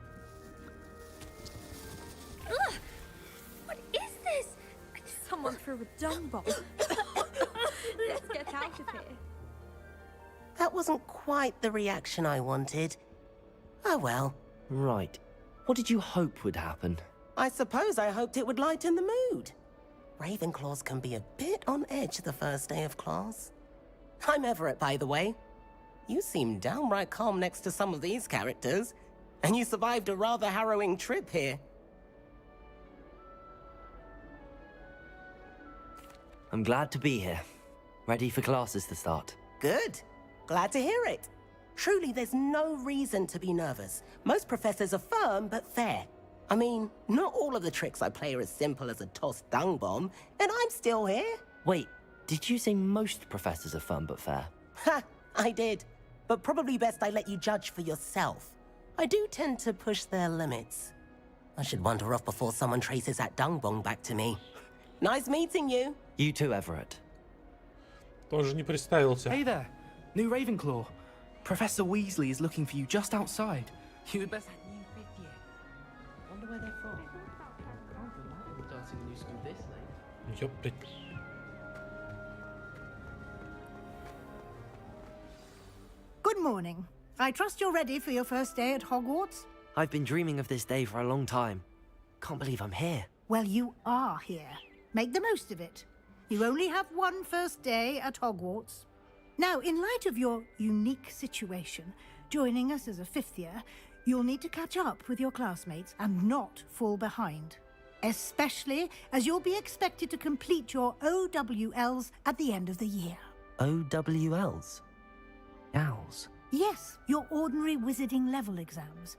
Ugh! What is this? Someone threw a dung bomb. Let's get out of here. That wasn't quite the reaction I wanted. Oh well. Right. What did you hope would happen? I suppose I hoped it would lighten the mood. Ravenclaws can be a bit on edge the first day of class. I'm Everett, by the way. You seem downright calm next to some of these characters, and you survived a rather harrowing trip here. I'm glad to be here. Ready for classes to start. Good. Glad to hear it. Truly, there's no reason to be nervous. Most professors are firm but fair. I mean, not all of the tricks I play are as simple as a tossed dung bomb, and I'm still here. Wait, did you say most professors are firm but fair? Ha! I did. But probably best I let you judge for yourself. I do tend to push their limits. I should wander off before someone traces that dung bomb back to me. Nice meeting you. You too, Everett. Тоже не представился. Hey there, new Ravenclaw. Professor Weasley is looking for you just outside. You'd best... New fifth year. Wonder where they're from. Can't imagine starting a new school this late. Ёптать. Good morning. I trust you're ready for your first day at Hogwarts? I've been dreaming of this day for a long time. Can't believe I'm here. Well, you are here. Make the most of it. You only have one first day at Hogwarts. Now, in light of your unique situation, joining us as a fifth year, you'll need to catch up with your classmates and not fall behind. Especially as you'll be expected to complete your OWLs at the end of the year. OWLs? Owls? Yes, your ordinary wizarding level exams.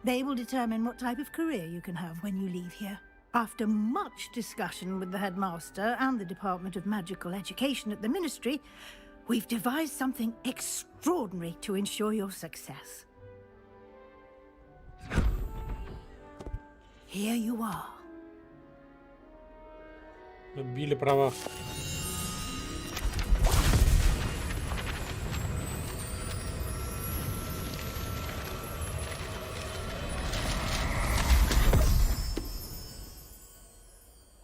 They will determine what type of career you can have when you leave here. After much discussion with the headmaster and the Department of Magical Education at the Ministry, we've devised something extraordinary to ensure your success. Here you are. Отбили права.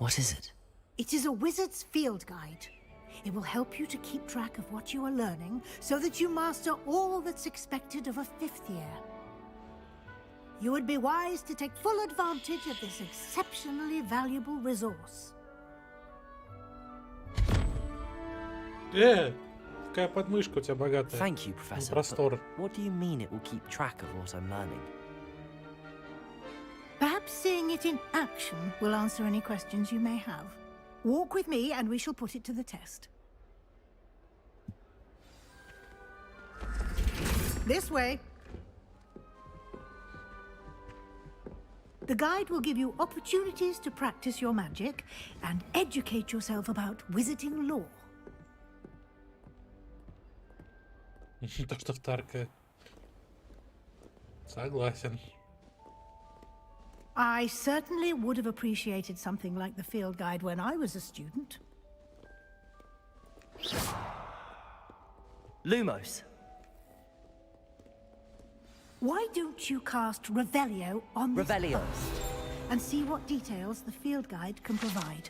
What is it? It is a wizard's field guide. It will help you to keep track of what you are learning so that you master all that's expected of a fifth year. You would be wise to take full advantage of this exceptionally valuable resource. Какая подмышка у тебя богатая. Thank you, Professor. Простор. What do you mean it will keep track of what I'm learning? Perhaps seeing it in action will answer any questions you may have. Walk with me and we shall put it to the test. This way. The guide will give you opportunities to practice your magic and educate yourself about wizarding lore. То, что вторка. Согласен. I certainly would have appreciated something like the field guide when I was a student. Lumos. Why don't you cast Revelio on this Revelio. post and see what details the field guide can provide?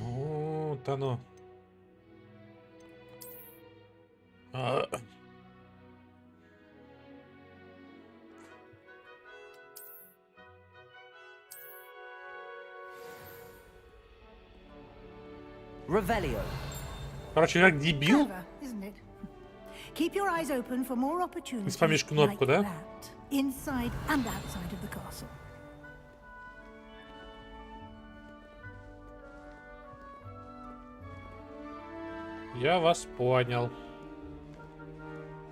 Вот оно. Revelio. Короче, как дебил. Clever, isn't it? Keep your eyes open for more opportunities Спамишь кнопку, like да? that, inside and outside of the castle. Я вас понял.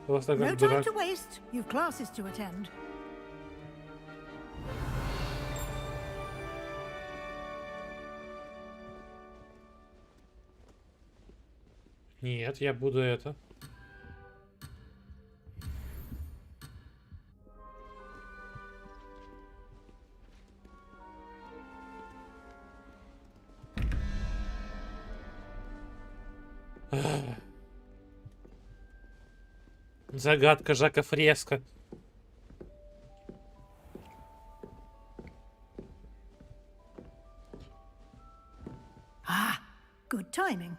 Просто No как time дурак. to waste. You've classes to attend. Нет, я буду это. Загадка Жака Фреско. Ah, good timing.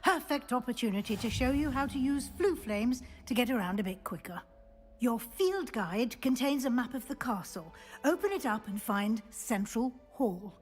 Perfect opportunity to show you how to use flue flames to get around a bit quicker. Your field guide contains a map of the castle. Open it up and find Central Hall.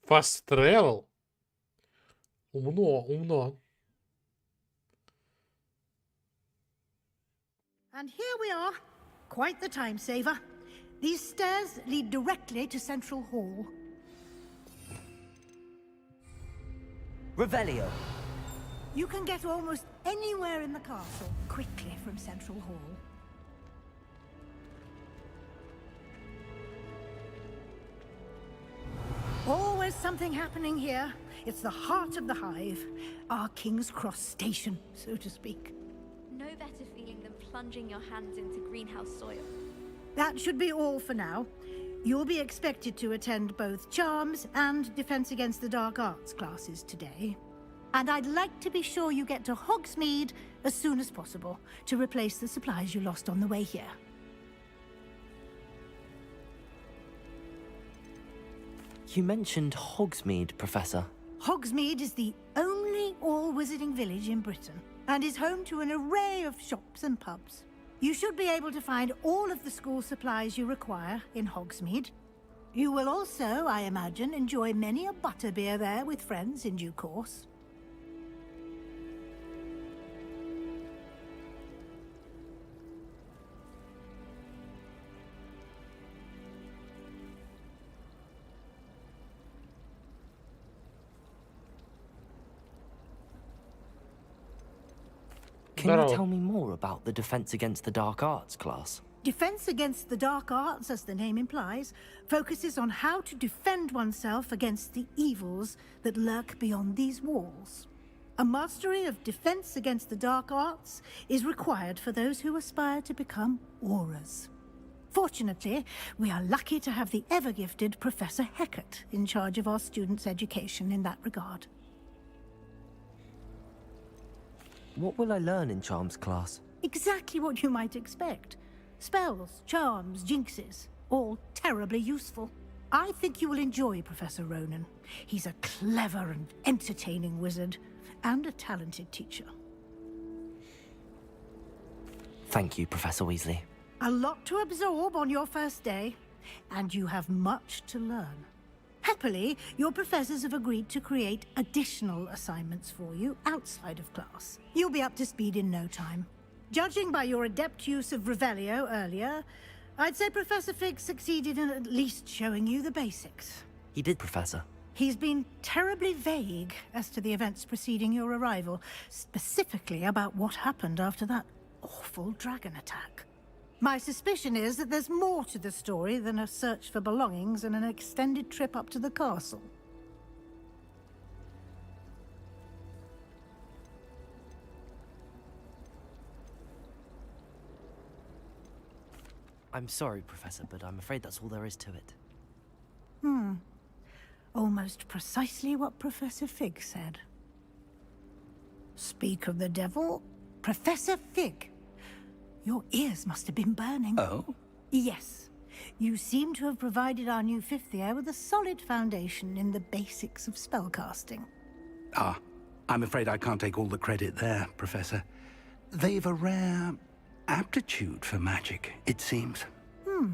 Fast travel. Умно, умно. And here we are. Quite the time saver. These stairs lead directly to Central Hall. Revelio. You can get almost anywhere in the castle quickly from Central Hall. Always something happening here. It's the heart of the hive. Our King's Cross station, so to speak. No better feeling than plunging your hands into greenhouse soil. That should be all for now. You'll be expected to attend both Charms and Defense Against the Dark Arts classes today. And I'd like to be sure you get to Hogsmeade as soon as possible to replace the supplies you lost on the way here. You mentioned Hogsmeade, Professor. Hogsmeade is the only all-wizarding village in Britain and is home to an array of shops and pubs. You should be able to find all of the school supplies you require in Hogsmeade. You will also, I imagine, enjoy many a butterbeer there with friends in due course. Can you tell me more about the Defense Against the Dark Arts class? Defense Against the Dark Arts, as the name implies, focuses on how to defend oneself against the evils that lurk beyond these walls. A mastery of Defense Against the Dark Arts is required for those who aspire to become auras. Fortunately, we are lucky to have the ever-gifted Professor Hecat in charge of our students' education in that regard. What will I learn in Charms class? Exactly what you might expect. Spells, charms, jinxes, all terribly useful. I think you will enjoy Professor Ronan. He's a clever and entertaining wizard, and a talented teacher. Thank you, Professor Weasley. A lot to absorb on your first day, and you have much to learn. Happily, your professors have agreed to create additional assignments for you outside of class. You'll be up to speed in no time. Judging by your adept use of Revelio earlier, I'd say Professor Fig succeeded in at least showing you the basics. He did, Professor. He's been terribly vague as to the events preceding your arrival, specifically about what happened after that awful dragon attack. My suspicion is that there's more to the story than a search for belongings and an extended trip up to the castle. I'm sorry, Professor, but I'm afraid that's all there is to it. Almost precisely what Professor Fig said. Speak of the devil, Professor Fig. Your ears must have been burning. Oh? Yes. You seem to have provided our new fifth year with a solid foundation in the basics of spellcasting. Ah, I'm afraid I can't take all the credit there, Professor. They've a rare aptitude for magic, it seems. Well,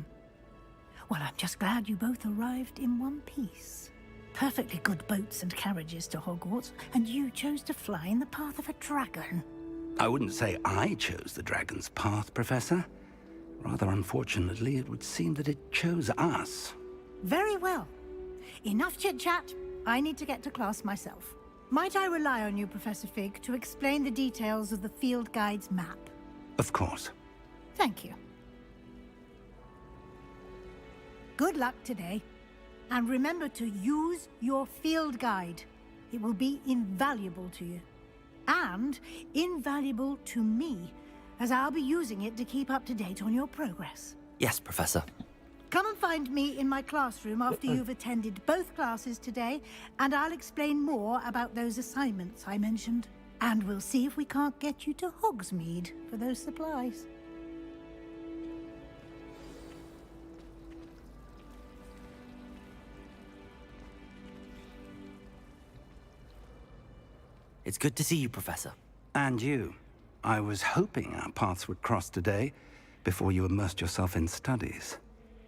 I'm just glad you both arrived in one piece. Perfectly good boats and carriages to Hogwarts, and you chose to fly in the path of a dragon. I wouldn't say I chose the dragon's path, Professor. Rather unfortunately, it would seem that it chose us. Very well. Enough chit-chat. I need to get to class myself. Might I rely on you, Professor Fig, to explain the details of the field guide's map? Of course. Thank you. Good luck today. And remember to use your field guide. It will be invaluable to you. And invaluable to me, as I'll be using it to keep up to date on your progress. Yes, Professor. Come and find me in my classroom after you've attended both classes today, and I'll explain more about those assignments I mentioned. And we'll see if we can't get you to Hogsmeade for those supplies. It's good to see you, Professor. And you. I was hoping our paths would cross today, before you immersed yourself in studies.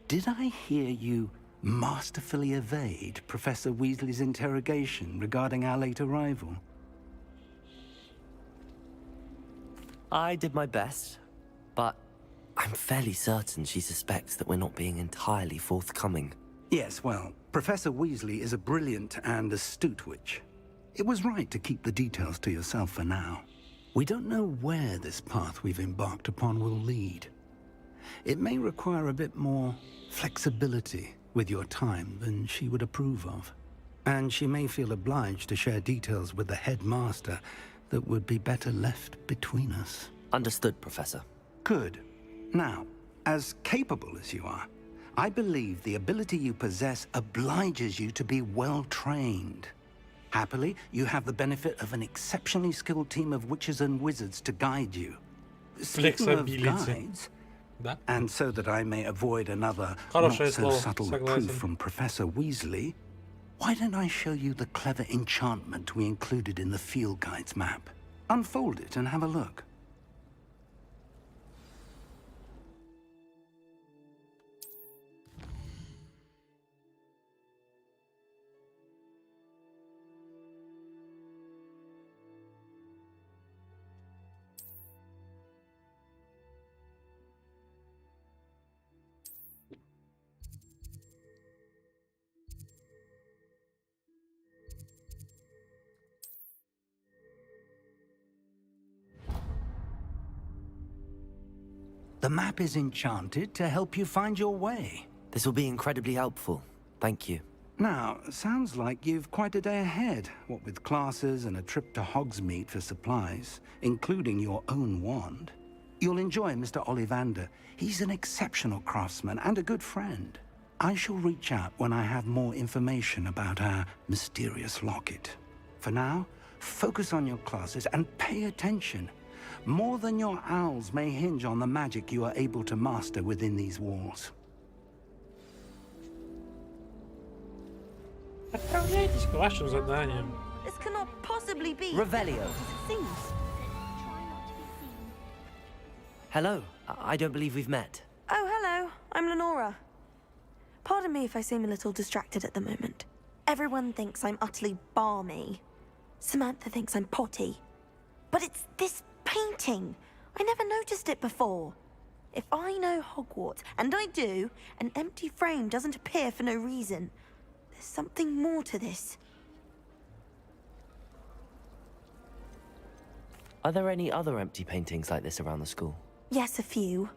Did I hear you masterfully evade Professor Weasley's interrogation regarding our late arrival? I did my best, but I'm fairly certain she suspects that we're not being entirely forthcoming. Yes, well, Professor Weasley is a brilliant and astute witch. It was right to keep the details to yourself for now. We don't know where this path we've embarked upon will lead. It may require a bit more flexibility with your time than she would approve of. And she may feel obliged to share details with the headmaster that would be better left between us. Understood, Professor. Good. Now, as capable as you are, I believe the ability you possess obliges you to be well trained. Happily, you have the benefit of an exceptionally skilled team of witches and wizards to guide you. Speaking of guides, and so that I may avoid another not-so-subtle reproof from Professor Weasley, why don't I show you the clever enchantment we included in the field guide's map? Unfold it and have a look. The map is enchanted to help you find your way. This will be incredibly helpful. Thank you. Now, sounds like you've quite a day ahead, what with classes and a trip to Hogsmeade for supplies, including your own wand. You'll enjoy Mr. Ollivander. He's an exceptional craftsman and a good friend. I shall reach out when I have more information about our mysterious locket. For now, focus on your classes and pay attention. More than your owls may hinge on the magic you are able to master within these walls. Отправляйтесь к вашим заданиям. This cannot possibly be. Revelio. Hello. I don't believe we've met. Oh, hello. I'm Lenora. Pardon me if I seem a little distracted at the moment. Everyone thinks I'm utterly balmy. Samantha thinks I'm potty. But it's this painting. I never noticed it before. If I know Hogwarts, and I do, an empty frame doesn't appear for no reason. There's something more to this. Are there any other empty paintings like this around the school? Yes, a few.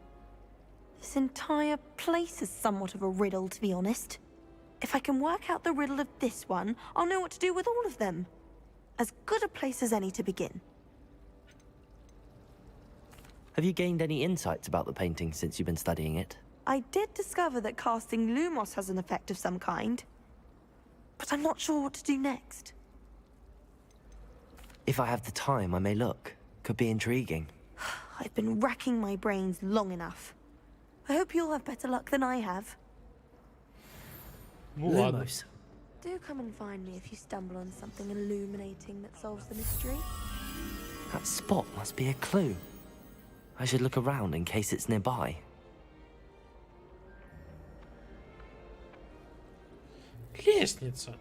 This entire place is somewhat of a riddle, to be honest. If I can work out the riddle of this one, I'll know what to do with all of them. As good a place as any to begin. Have you gained any insights about the painting since you've been studying it? I did discover that casting Lumos has an effect of some kind. But I'm not sure what to do next. If I have the time, I may look. Could be intriguing. I've been racking my brains long enough. I hope you'll have better luck than I have. Lumos. Do come and find me if you stumble on something illuminating that solves the mystery. That spot must be a clue. I should look around in case it's nearby. Лестница.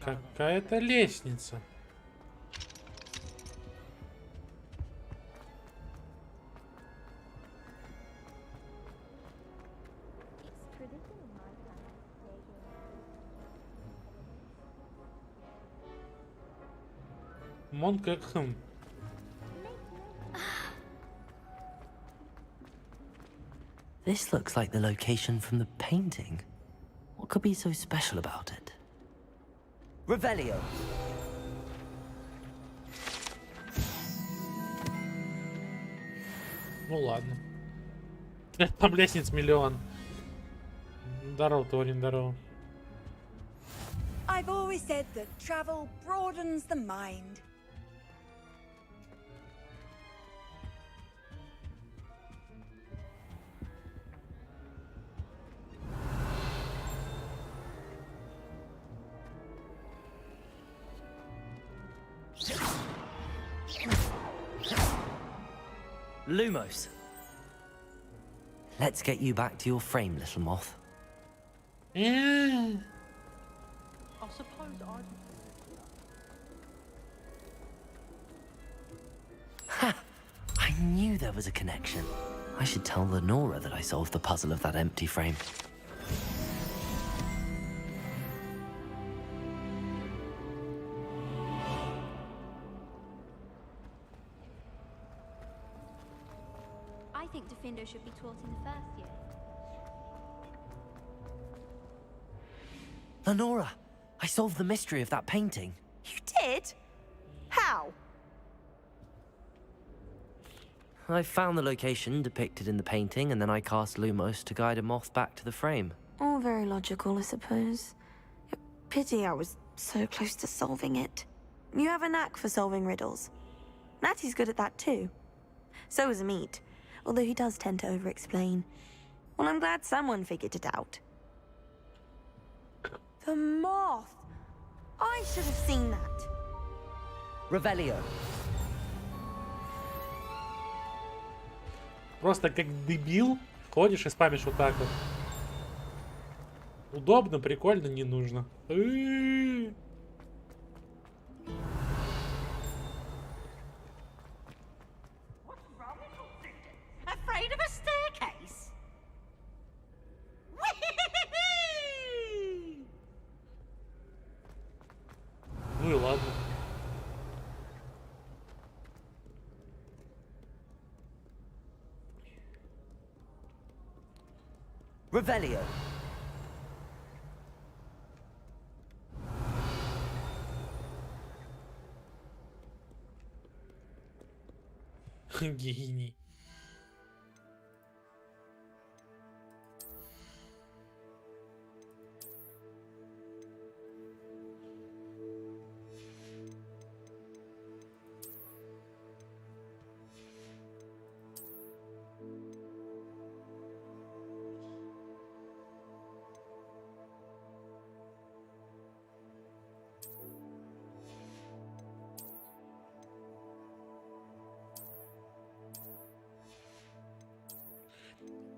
Какая-то лестница. Монкэкхэм. This looks like the location from the painting. What could be so special about it? Revelio. Ну ладно. Там лестниц миллион. Здорово, Торин, здорово. I've always said that travel broadens the mind. Lumos. Let's get you back to your frame, little moth. Yeah. I suppose Ha! I knew there was a connection. I should tell Lenora that I solved the puzzle of that empty frame. think Defendo should be taught in the first year. Lenora, I solved the mystery of that painting. You did? How? I found the location depicted in the painting, and then I cast Lumos to guide a moth back to the frame. All very logical, I suppose. Pity I was so close to solving it. You have a knack for solving riddles. Natty's good at that too. So is Meat, although he does tend to over-explain. Well, I'm glad someone figured it out. The moth! I should have seen that. Revelio. Просто как дебил ходишь и спамишь вот так вот. Удобно, прикольно, не нужно. Afraid of a staircase? Ну и ладно. Revelio. Гений.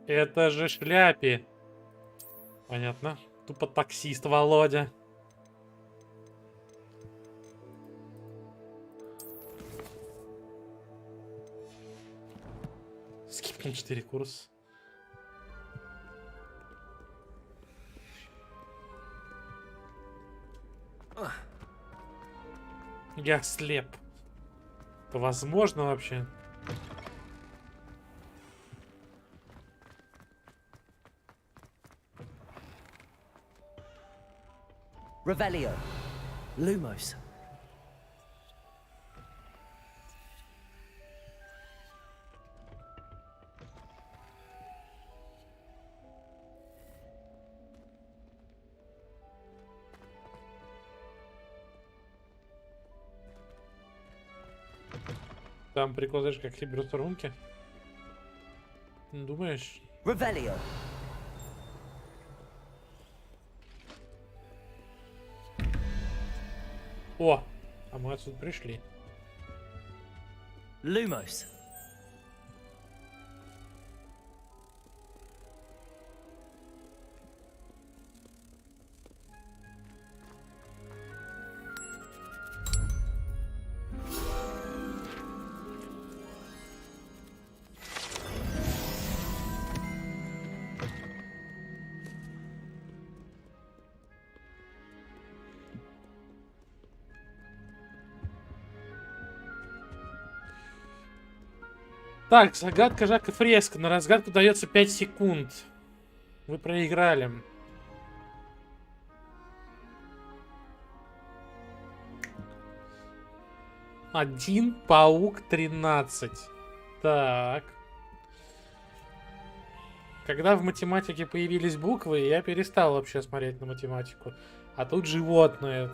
Это же Шляпе. Понятно. Тупо таксист Володя. Скипнул 4 курс. Я слеп. Это возможно вообще? Revelio. Lumos. Там прикол, знаешь, как все берут рунки. Думаешь? Revelio. О, а мы отсюда пришли. Lumos. Так, загадка Жака Фреско. На разгадку дается 5 секунд. Вы проиграли. Один паук 13. Так. Когда в математике появились буквы, я перестал вообще смотреть на математику. А тут животное.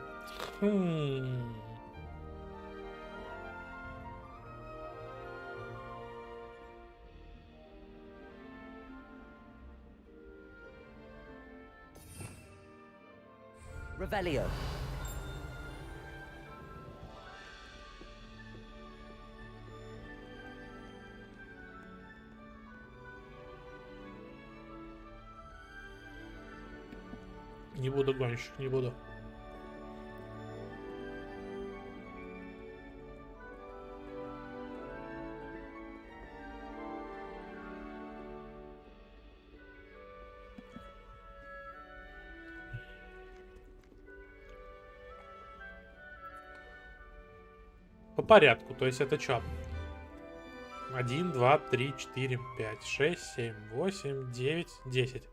Revelio. Не буду, гонщик, не буду. По порядку, то есть это чё? 1, 2, 3, 4, 5, 6, 7, 8, 9, 10.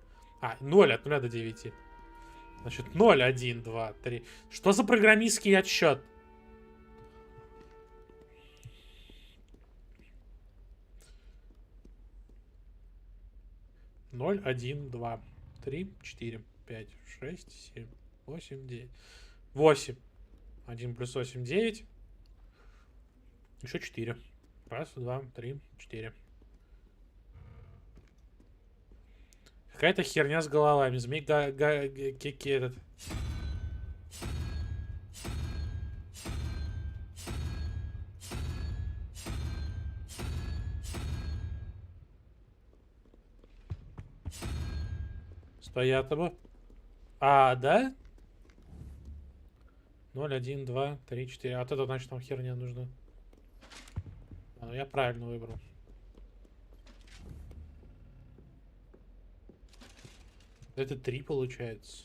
0 от 0 до 9. Значит, 0, 1, 2, 3. Что за программистский отсчет? Ноль, 1, 2, 3, 4, 5, 6, 7, 8, 9. 8. 1 плюс 8, 9. Еще 4. Раз, два, три, 4. Какая-то херня с головами. Змей этот. Стоят оба. Да? 0, 1, 2, 3, 4. А вот это значит там херня нужна. Ну я правильно выбрал. Это 3 получается.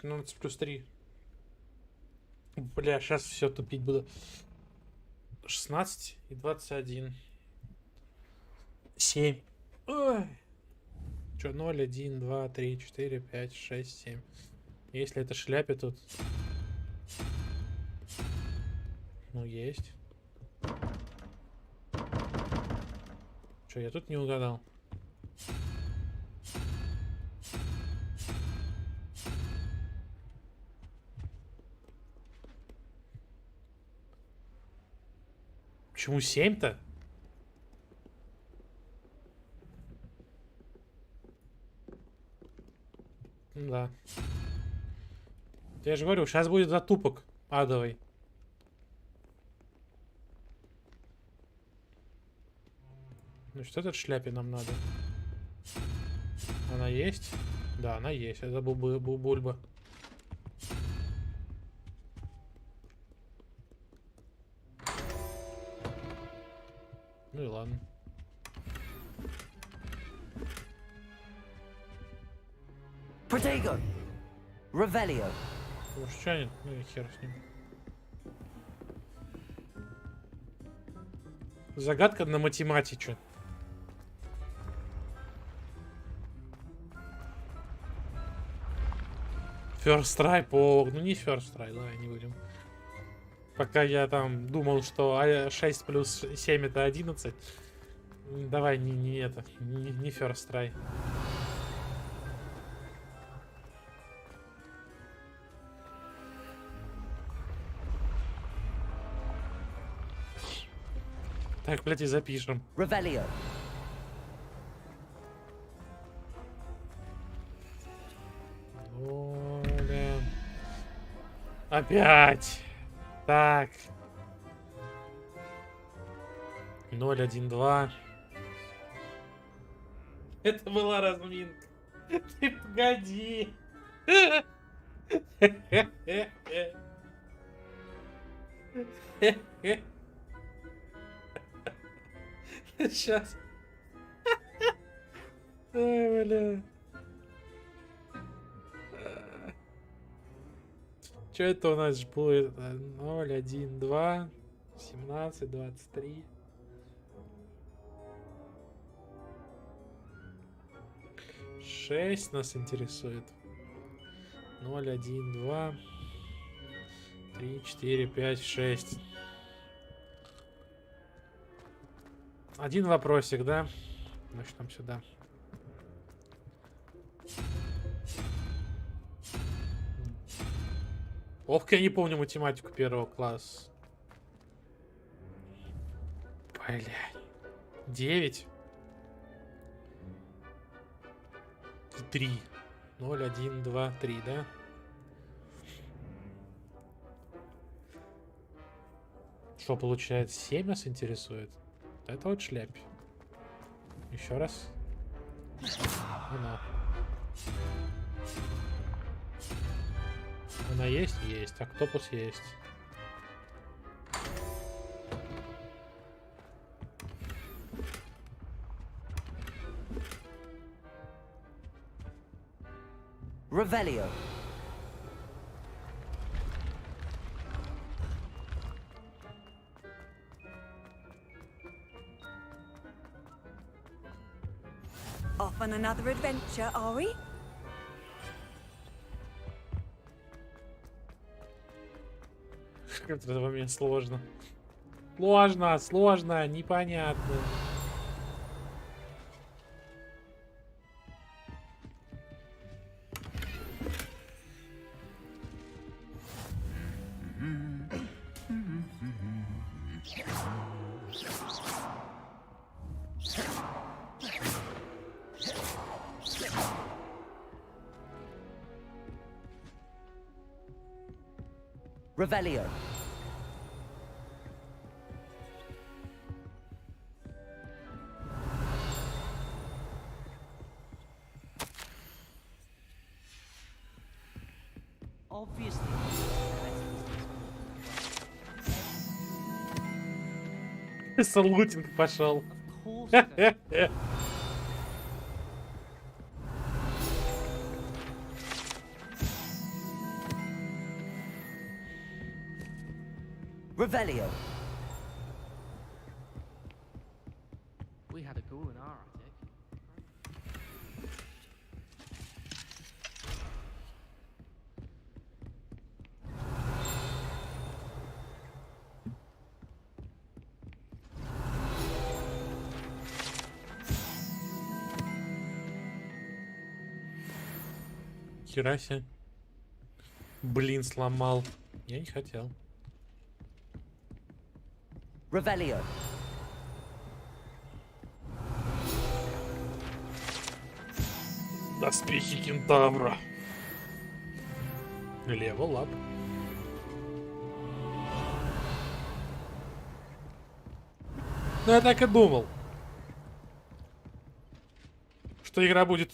15 плюс 3. Бля, сейчас все тупить буду. 16 и 21. 7. Ой. Че, 0, 1, 2, 3, 4, 5, 6, 7. Если это шляпе тут... Ну, есть. Че, я тут не угадал? Почему 7-то? Да. Я же говорю, сейчас будет затупок адовый. Ну что этот шляпе нам надо? Она есть? Да, она есть. Это бульба. Ну и ладно. Protego! Revelio. Уж что нет? Ну и хер с ним. Загадка на математике. First try по... Ну не first try, давай не будем. Пока я там думал, что 6 плюс 7 это 11. Давай не это, не first try. Так, блядь, и запишем. Revelio. Оля. Опять. Так. 0, 1, 2. Это была разминка. Ты погоди. Сейчас. Ой, бля. Что это у нас будет? 0, 1, 2, 17, 23. Шесть нас интересует. 0, 1, 2, 3, 4, 5, 6. Один вопросик, да? Значит, там сюда. Ох, я не помню математику первого класса. Блядь. 9. 3. 0, 1, 2, 3, да? Что получается? 7 нас интересует? Это вот шляпе. Еще раз. Она. Она есть? Есть. Октопус есть. Revelio. on another adventure, are we? Этот момент сложно. Сложно, непонятно. Revelio. Obviously. Салутинг пошел. Revelio. We had a ghoul in our attic. Херася. Блин, сломал. Я не хотел. Revelio. Доспехи кентавра. Level up. Ну, я так и думал, что игра будет...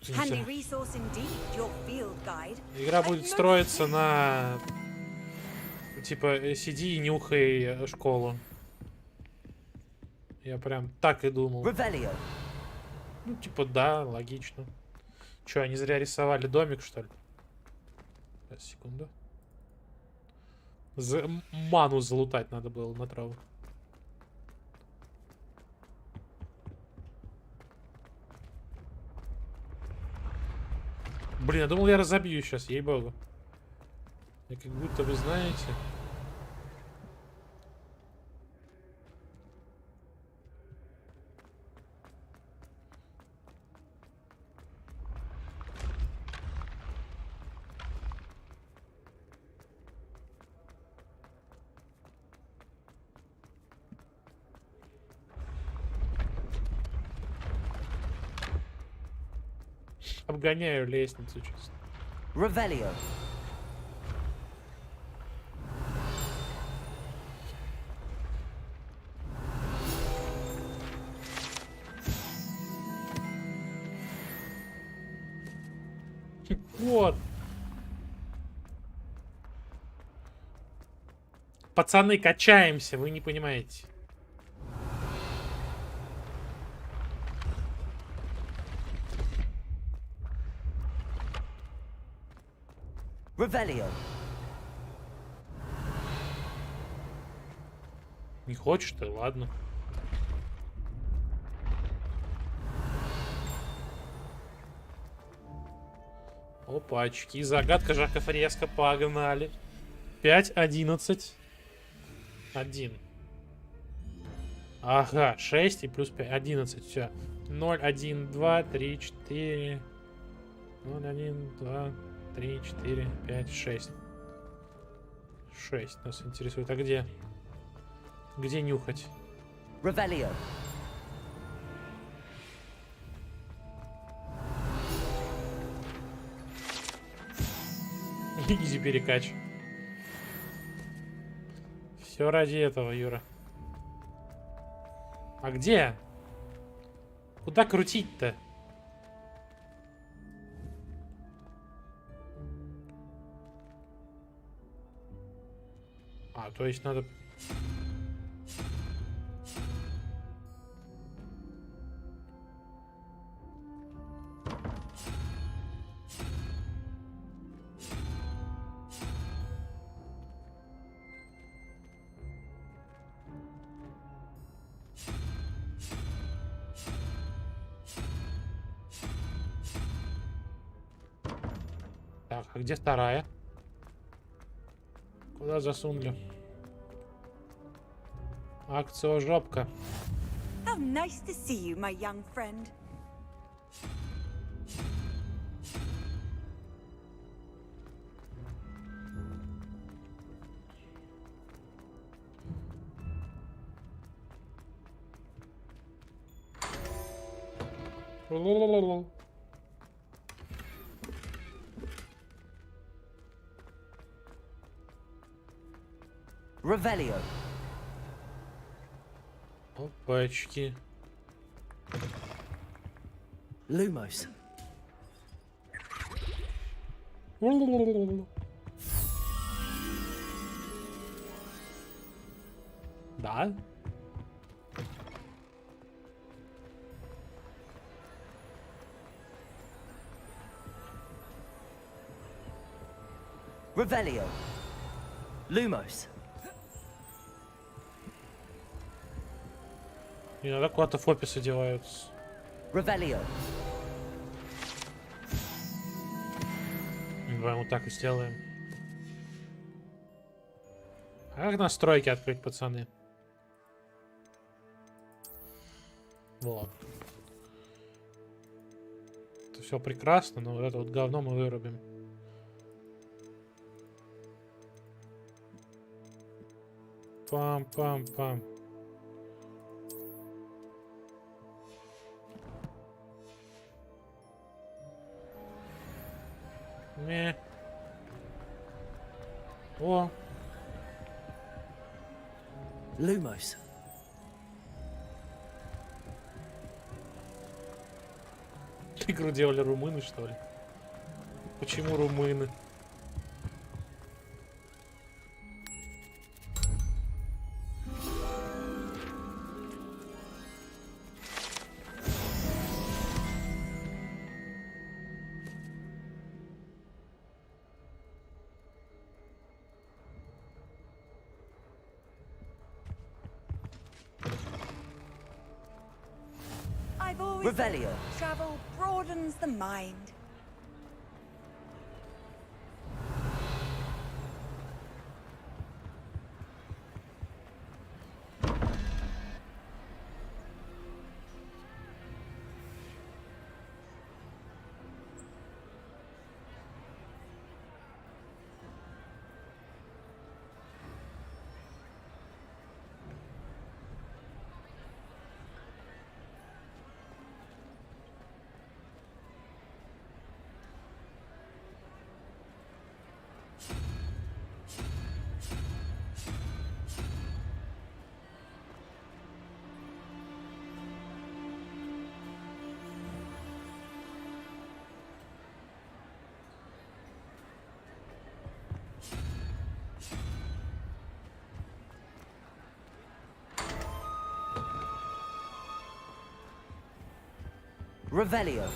Handy resource indeed, your field guide. Игра будет строиться на... Типа, сиди и нюхай школу. Я прям так и думал. Revelio. Ну, типа, да, логично. Че, они зря рисовали домик, что ли? Сейчас, секунду. Ману залутать надо было на траву. Блин, я думал, я разобью сейчас, ей-богу. И как будто вы знаете... Обгоняю лестницу, честно. Revelio. Вот. Пацаны, качаемся, вы не понимаете. Revelio. Не хочешь ты, ладно. Опачки, загадка Жака Фреско, погнали. 5, 11. 1. Ага, 6 и плюс 5, 11, все. 0, 1, 2, 3, 4. 0, 1, 2, 3, 4, 5, 6. 6 нас интересует. А где? Где нюхать? Revelio. Изи перекач. Все ради этого, Юра. А где? Куда крутить-то? А, то есть надо... Так, а где вторая? Куда засунули? Акция жопка. How nice to see you, my young friend. Revelio. Опачки. Lumos. Да? Revelio. Lumos. Иногда куда-то в офис одеваются. Revelio. Давай вот так и сделаем. А как настройки открыть, пацаны? Вот. Это все прекрасно, но вот это вот говно мы вырубим. Пам-пам-пам. Не. О. Lumos. Игру делали румыны, что ли? Почему румыны? I've always Revelio. thought travel broadens the mind. Revelio.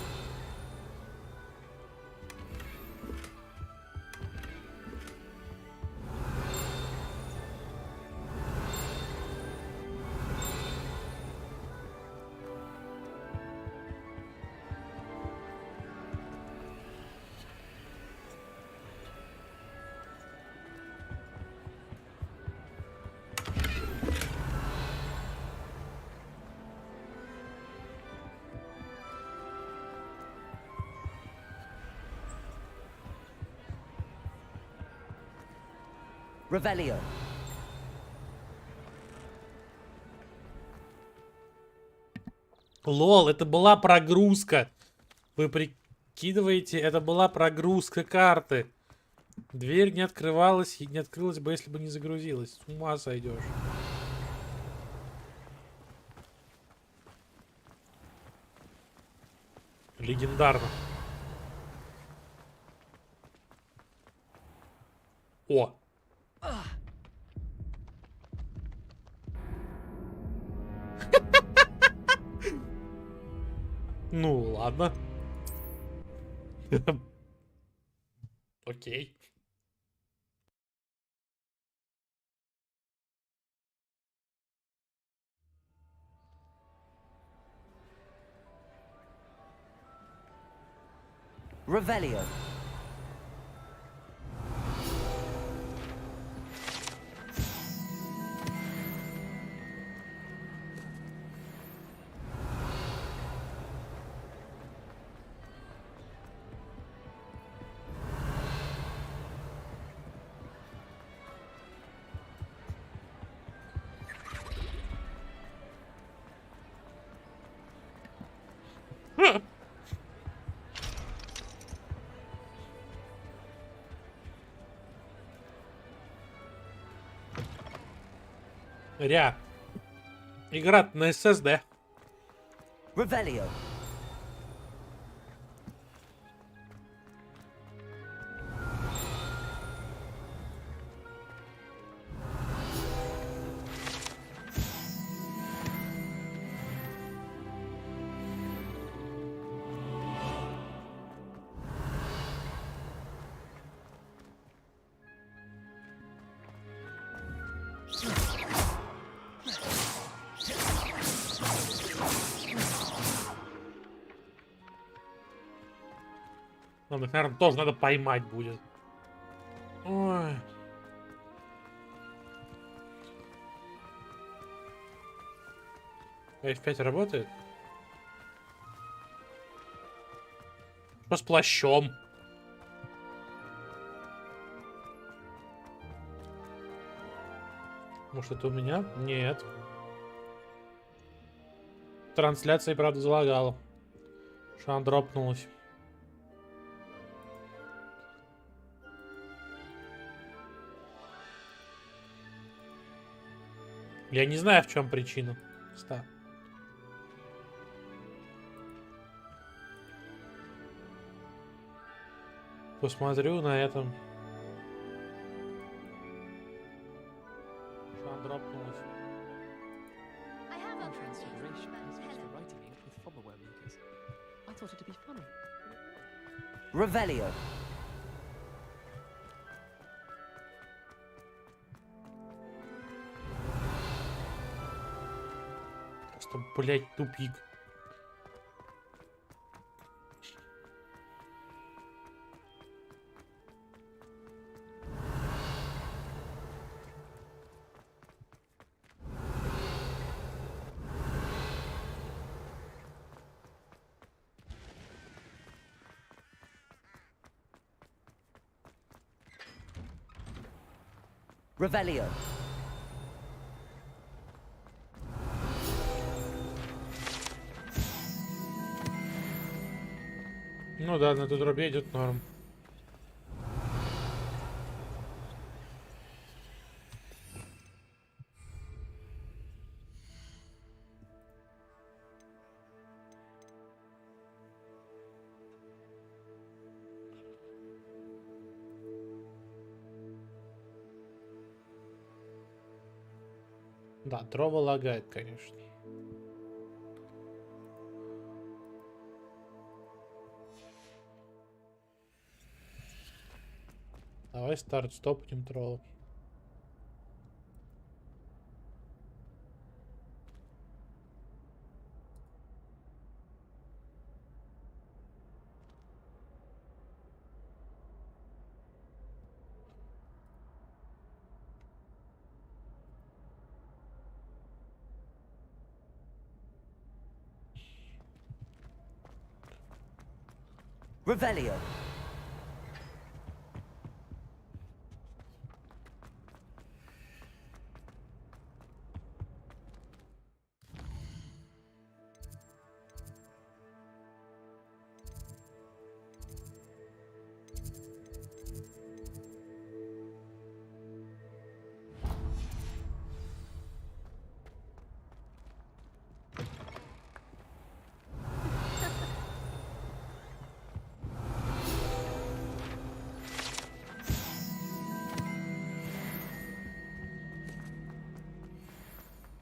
Revelio. Лол, это была прогрузка. Вы прикидываете, это была прогрузка карты. Дверь не открывалась, и не открылась бы, если бы не загрузилась. С ума сойдешь. Легендарно. О! Ну, ладно. Окей. Revelio. Ря. Игра на SSD. Revelio. Ну, их, наверное, тоже надо поймать будет. Ой. F5 работает? Что с плащом? Может, это у меня? Нет. Трансляция, правда, залагала. Что она дропнулась. Я не знаю, в чем причина. Посмотрю на этом. Что она дропнулась. Revelio. Просто, блять, тупик. Revelio. Ну да, на этой дробе идет норм. Да, дрова лагает, конечно. Давай старт, стопнем тролла. Revelio.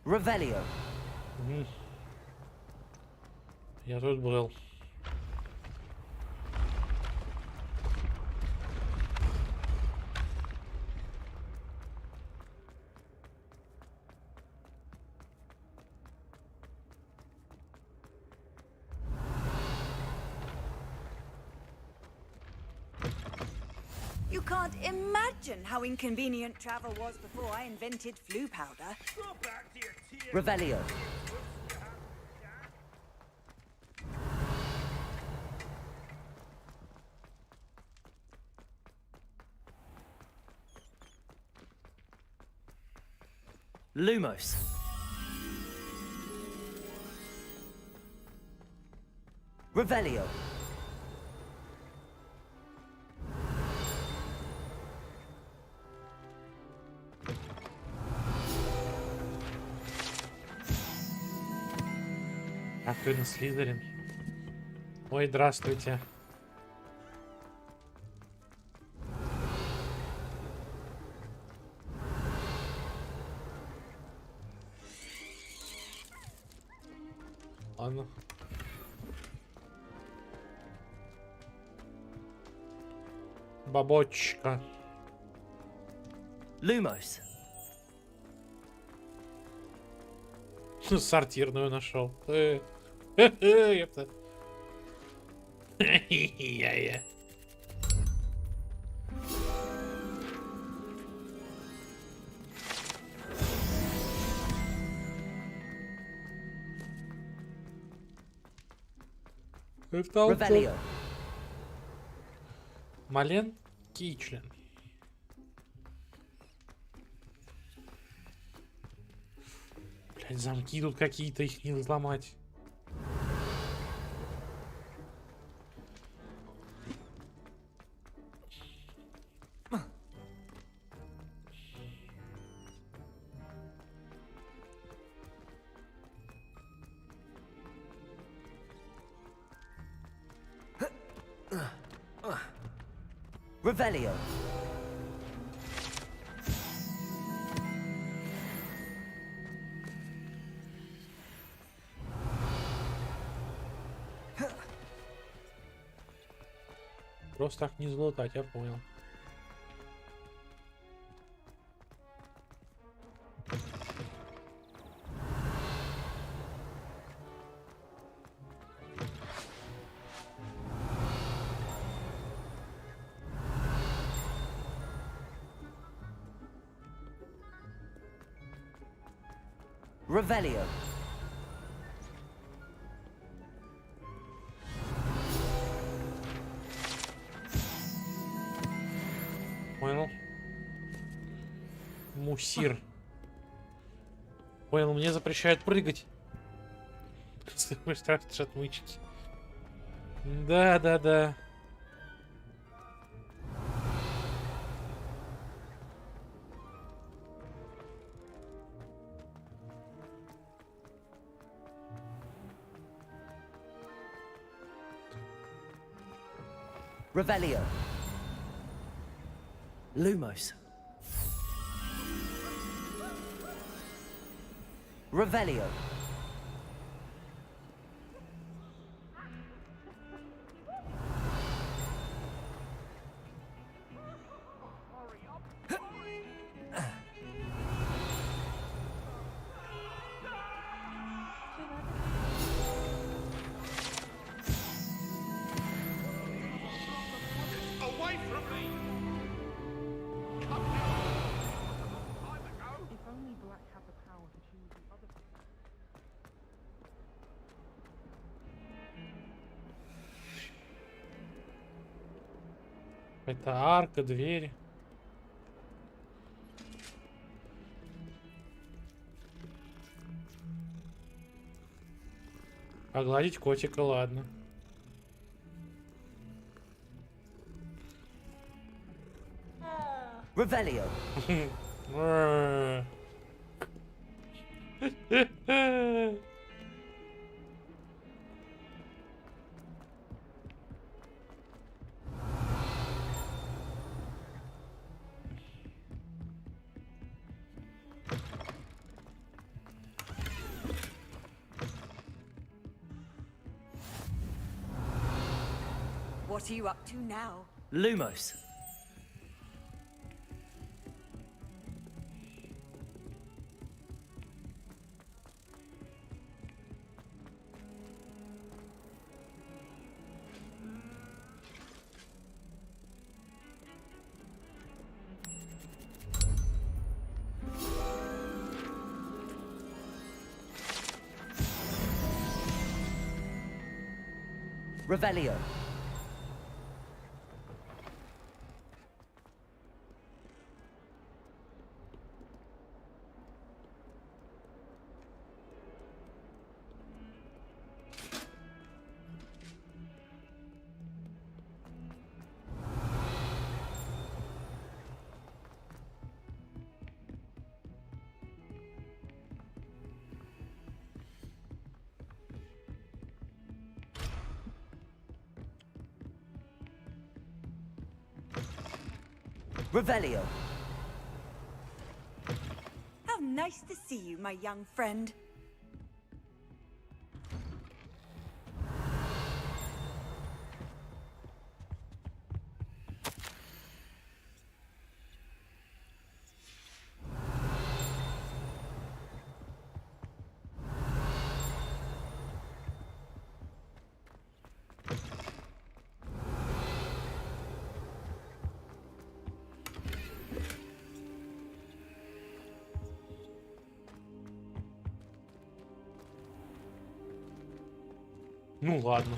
Revelio. Я тут был. You can't imagine how inconvenient travel was before I invented flu powder. Revelio. Lumos. Revelio. Так, вы на Слизерин. Ой, здравствуйте. Ладно. Бабочка. Lumos. Сортирную нашел. Ёпта. Я. Revelio. Мален Кичлен. Блять, замки тут какие-то, их не взломать. Revelio. Просто так не залутать, я понял. Revelio. Понял. Мусир. Понял, мне запрещают прыгать. Тратишь отмычки. Да. Revelio. Lumos. Revelio. Это арка, дверь. Погладить котика, ладно. Revelio. What are you up to now? Lumos. Revelio. Revelio. How nice to see you, my young friend. Ну ладно.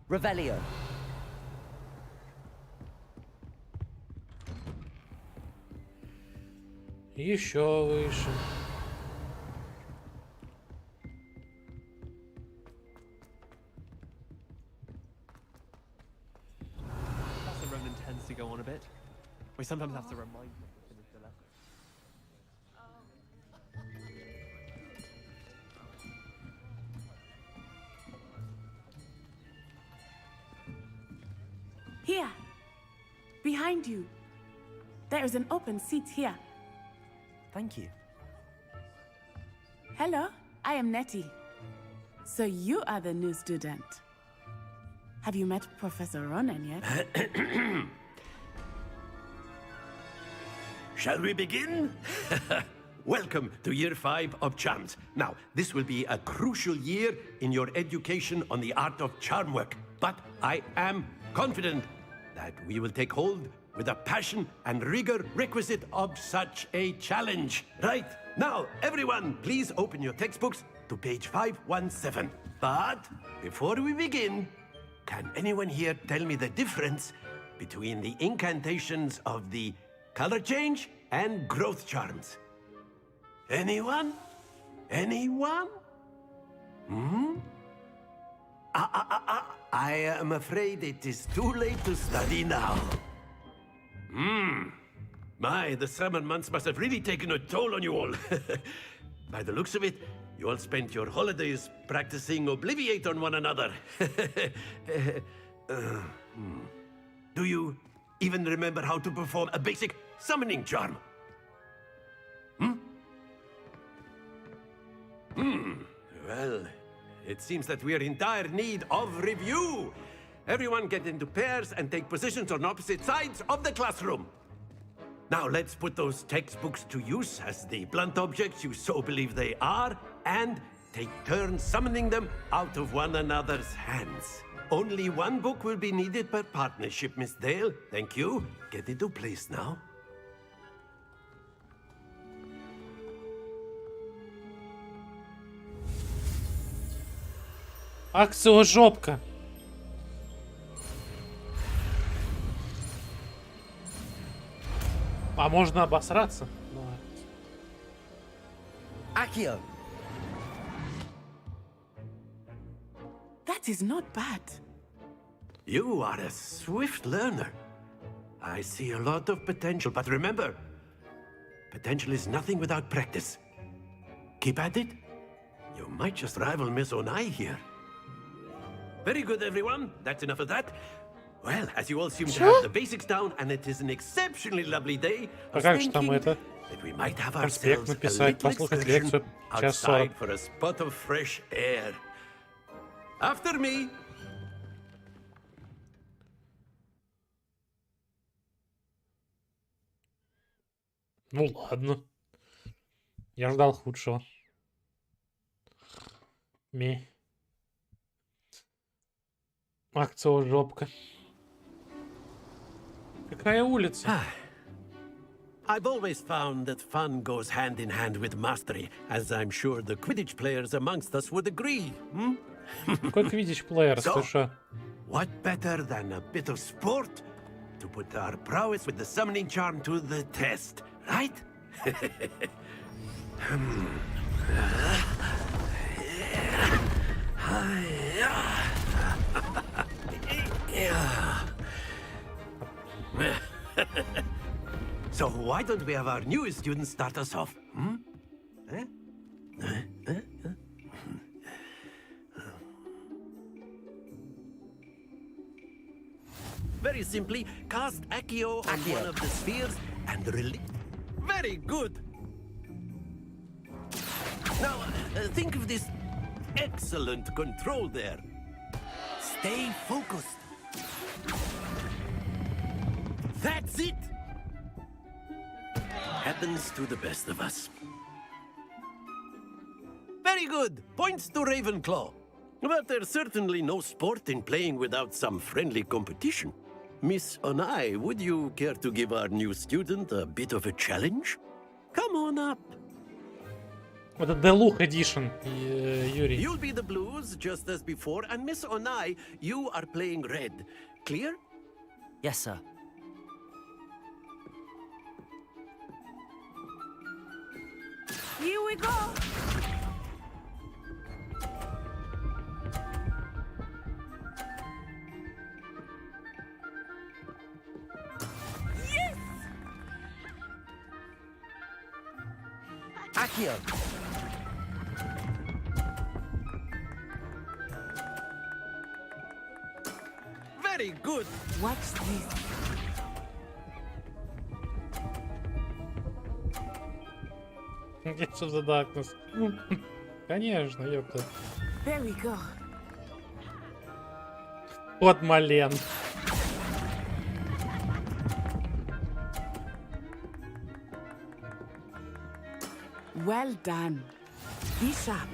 Revelio. Еще выше. That's the Ronan tends to go on a bit. We sometimes have to remind him to finish the lesson. Here, behind you. There is an open seat here. Thank you. Hello, I am Nettie. So you are the new student. Have you met Professor Ronan yet? Shall we begin? Welcome to year 5 of charms. Now, this will be a crucial year in your education on the art of charm work. But I am confident that we will take hold with the passion and rigor requisite of such a challenge. Right, now, everyone, please open your textbooks to page 517. But before we begin, can anyone here tell me the difference between the incantations of the color change and growth charms? Anyone? Anyone? I am afraid it is too late to study now. My, the summer months must have really taken a toll on you all. By the looks of it, you all spent your holidays practicing Obliviate on one another. Do you even remember how to perform a basic summoning charm? Well, it seems that we are in dire need of review. Everyone get into pairs and take positions on opposite sides of the classroom. Now let's put those textbooks to use as the blunt objects you so believe they are, and take turns summoning them out of one another's hands. Only one book will be needed per partnership, Miss Dale. Thank you. Get into place now. Акциожопка. А можно обосраться? Accio. That is not bad. You are a swift learner. I see a lot of potential, but remember, potential is nothing without practice. Keep at it. You might just rival Miss Onai here. Very good, everyone. That's enough of that. Well, as you all seem to have the basics down, and it is an exceptionally lovely day, I was thinking that we might have ourselves a little excursion outside for a spot of fresh air. After me. Ну ладно. Я ждал худшего. Акциожопка. Какая улица? I've always found that fun goes hand in hand with mastery, as I'm sure the Quidditch players amongst us would agree. Какой Quidditch плеер, слушай? What better than a bit of sport to put our prowess with the summoning charm to the test, right? So why don't we have our newest student start us off? Very simply, cast Accio on one of the spheres and release. Very good. Now, think of this excellent control there. Stay focused. That's it. Happens to the best of us. Very good. Points to Ravenclaw. But there's certainly no sport in playing without some friendly competition. Miss Onai, would you care to give our new student a bit of a challenge? Come on up. Это Deluxe Edition, Юрий. You'll be the blues, just as before, and Miss Onai, you are playing red. Clear? Yes, sir. Here we go. Yes! Accio. Very good. Watch this. Gates of the Darkness. Конечно, ёпта. There we go. Вот Мален. Well done. Be sharp.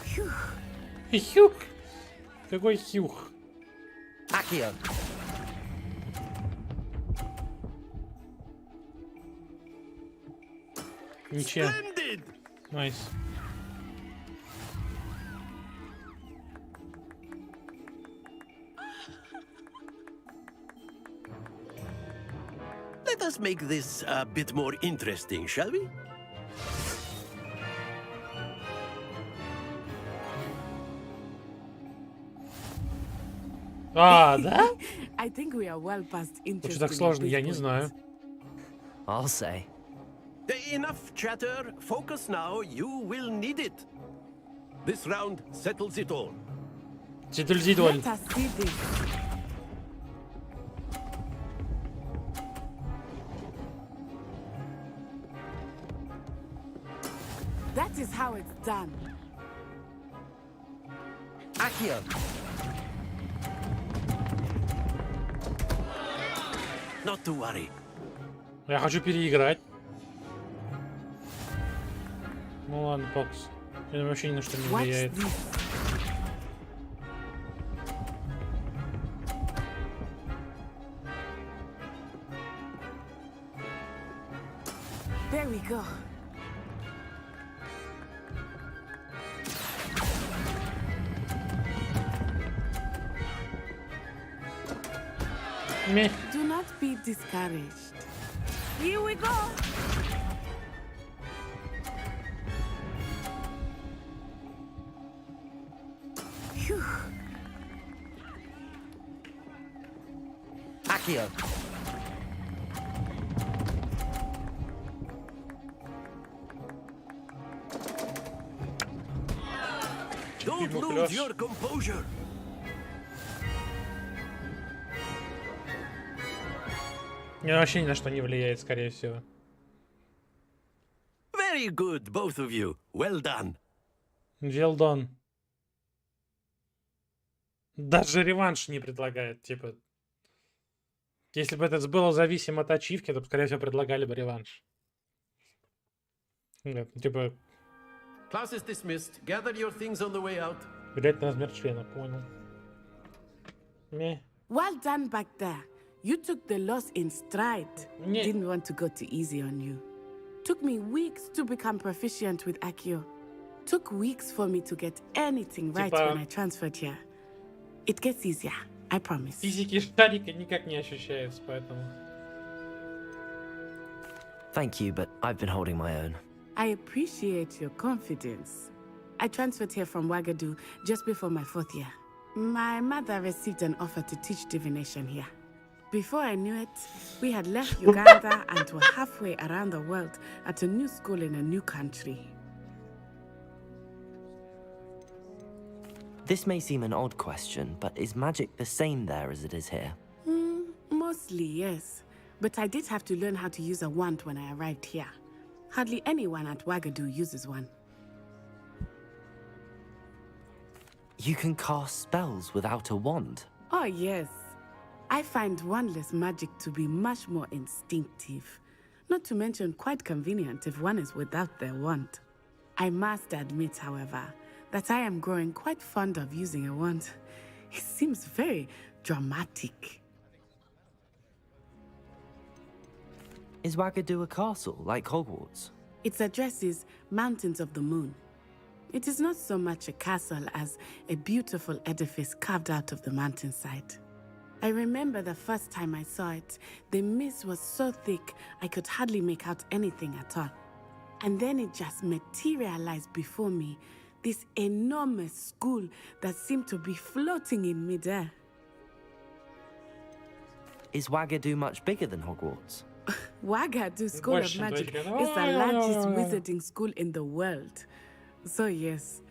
Phew. Хюх. Какой хюх? Accio. Ничего. Найс. Let us make this a bit more interesting, shall we? А, да? I think we are well past Почему interesting так сложно? at this Я не point. знаю. I'll say. Enough chatter. Focus now. You will need it. This round settles it all. Тидуль-дидуль. Let us see this. That is how it's done. Accio. Not to worry. Я хочу переиграть. Ну ладно, фокус. Это вообще ни на что не Watch влияет. this. There we go. Мeh. Do not be discouraged. Here we go. Phew. Accio. Don't lose your composure. Вообще ни на что не влияет, скорее всего. Very good, both of you. Well done. Well done. Даже реванш не предлагает, типа. Если бы это было зависимо от ачивки, то, скорее всего, предлагали бы реванш. Нет, типа, Class is dismissed. Gather your things on the way out. влиять на размер члена, понял. Мeh. Well done back there. You took the loss in stride. Yeah. Didn't want to go too easy on you. Took me weeks to become proficient with Accio. Took weeks for me to get anything right Типа- when I transferred here. It gets easier, I promise. Физики шарика никак не ощущается, поэтому. Thank you, but I've been holding my own. I appreciate your confidence. I transferred here from Wagadu just before my 4th year. My mother received an offer to teach divination here. Before I knew it, we had left Uganda and were halfway around the world at a new school in a new country. This may seem an odd question, but is magic the same there as it is here? Mostly, yes. But I did have to learn how to use a wand when I arrived here. Hardly anyone at Wagadu uses one. You can cast spells without a wand? Oh, yes. I find wandless magic to be much more instinctive. Not to mention quite convenient if one is without their wand. I must admit, however, that I am growing quite fond of using a wand. It seems very dramatic. Is Wagadu a castle, like Hogwarts? Its address is Mountains of the Moon. It is not so much a castle as a beautiful edifice carved out of the mountainside. I remember the first time I saw it, the mist was so thick I could hardly make out anything at all. And then it just materialized before me, this enormous school that seemed to be floating in midair. Is Wagadu much bigger than Hogwarts? Wagadu School of Magic is the largest wizarding school in the world. So yes,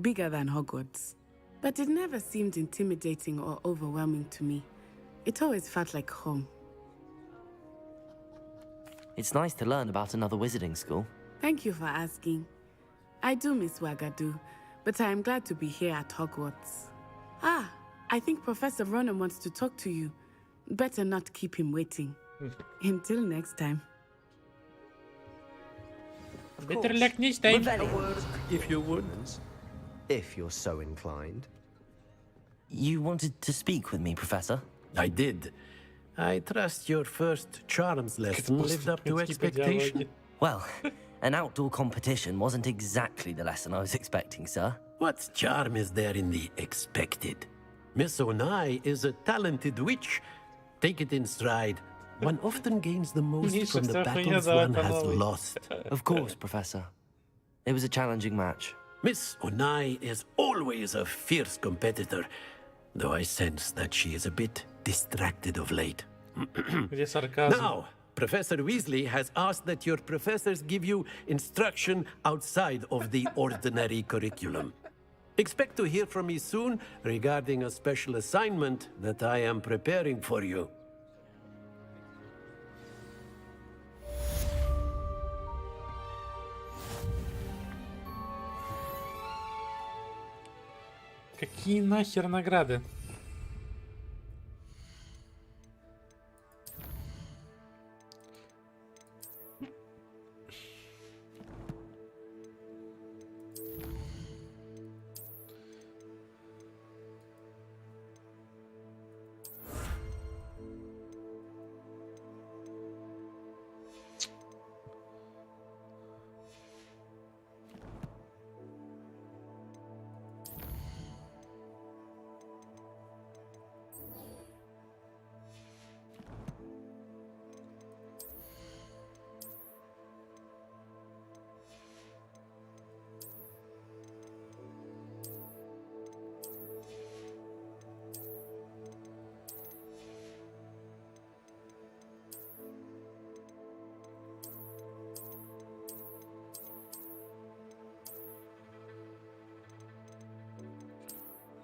bigger than Hogwarts. But it never seemed intimidating or overwhelming to me. It always felt like home. It's nice to learn about another wizarding school. Thank you for asking. I do miss Wagadu, but I am glad to be here at Hogwarts. Ah, I think Professor Ronan wants to talk to you. Better not keep him waiting. Until next time. Better luck next time. If you would. If you're so inclined. You wanted to speak with me, Professor? I did. I trust your first charms lesson lived up to expectation. Well, an outdoor competition wasn't exactly the lesson I was expecting, sir. What charm is there in the expected? Miss Onai is a talented witch. Take it in stride. One often gains the most from the battles one has lost. Of course, Professor. It was a challenging match. Miss Onai is always a fierce competitor, though I sense that she is a bit distracted of late. Now, Professor Weasley has asked that your professors give you instruction outside of the ordinary curriculum. Expect to hear from me soon regarding a special assignment that I am preparing for you. Какие нахер награды?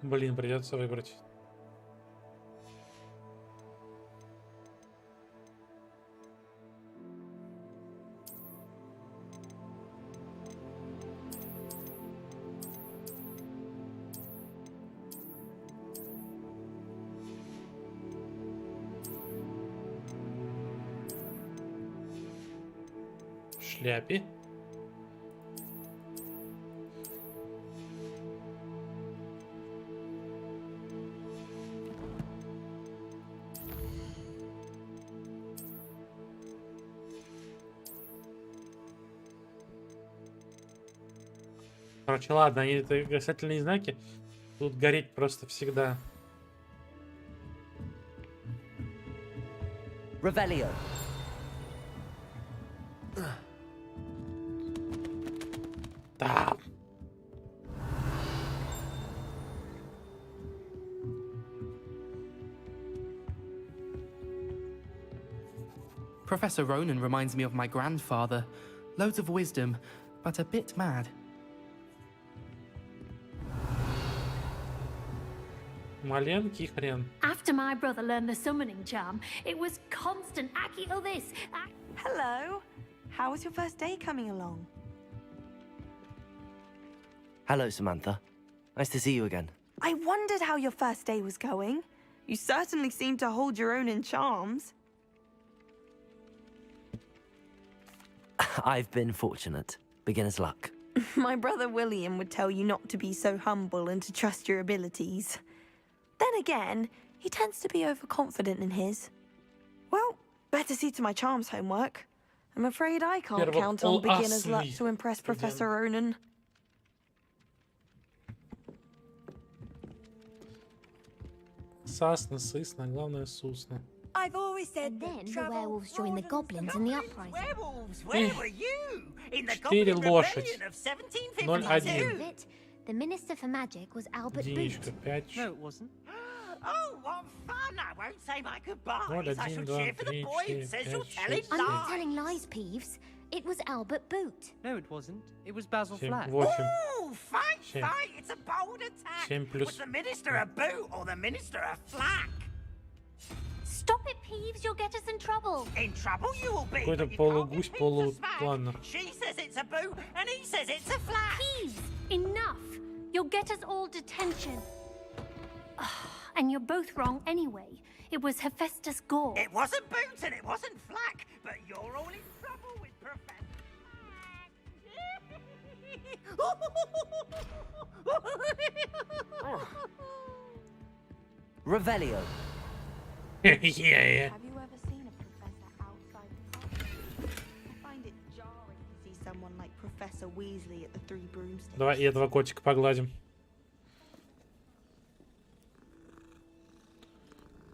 Блин, придется выбрать. В шляпе. Короче, ладно, они это касательные знаки. Тут гореть просто всегда. Revelio. Да. Professor Ronan reminds me of my grandfather. Loads of wisdom, but a bit mad. Маленький хрен. After my brother learned the summoning charm, it was constant Akio this. Hello. How was your first day coming along? Hello, Samantha. Nice to see you again. I wondered how your first day was going. You certainly seem to hold your own in charms. I've been fortunate. Beginner's luck. My brother William would tell you not to be so humble and to trust your abilities. Then again, he tends to be overconfident in his. Well, better see to my charms homework. I'm afraid I can't count on beginner's luck to impress Professor Ronan. Сасно, сысно, главное сусно. I've always said then the werewolves joined the goblins in the uprising. Werewolves, where were you? In the Четыре Goblin лошадь. Rebellion of 1752. 0-1. The Minister for Magic was Albert Единичка, Boot. 5. No, it wasn't. Oh, what fun! I won't say my goodbyes. 0, I shall 1, 2, cheer for the 3, boy who 4, says 5, you're 6. telling I'm not lies. telling lies, Peeves. It was Albert Boot. No, it wasn't. It was Basil 7, Flat. 8. Oh, fight, 7. fight! It's a bold attack. 7 плюс. Was the minister a boot or the minister a flack? Stop it, Peeves. You'll get us in trouble. In trouble you will be. Какой-то but you can't полугусь, get Pete to smack. Ладно. She says it's a boot and he says it's a flack. Peeves, enough. You'll get us all detention. And you're both wrong anyway. It was Hephaestus Gore. It wasn't boot and it wasn't flack, but you're all in trouble with Professor Revelio. Yeah. Have you ever seen a professor outside the class? I find it jarring to see someone like Professor Weasley at the Three Broomsticks. Давай и этого котика погладим.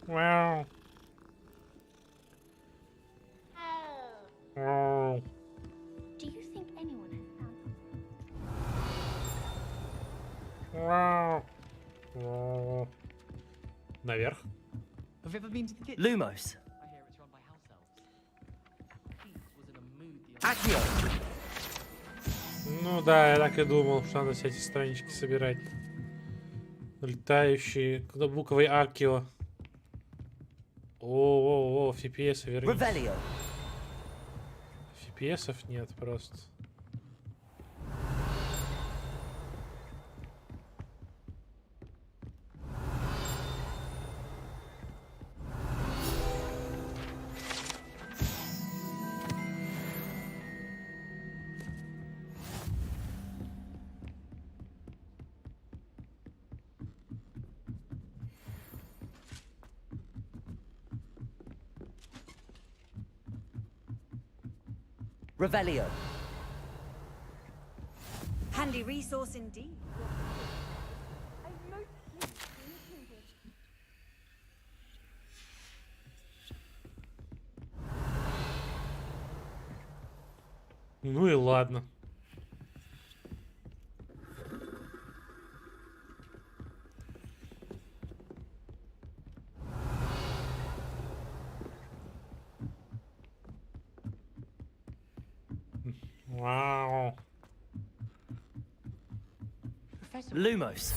Вау. Вау. Do you think anyone has found Вау. Вау. Наверх. Have you ever been to the kitchen? Lumos. I hear it's run by house elves. Pete was in a mood the other Accio. Ну да, я так и думал, что надо все эти странички собирать. Летающие, куда буквой Акио. О, FPS, вернись. Revelio. FPS-ов нет просто. Revelio. Handy resource indeed. Ну и ладно. Вау. Lumos.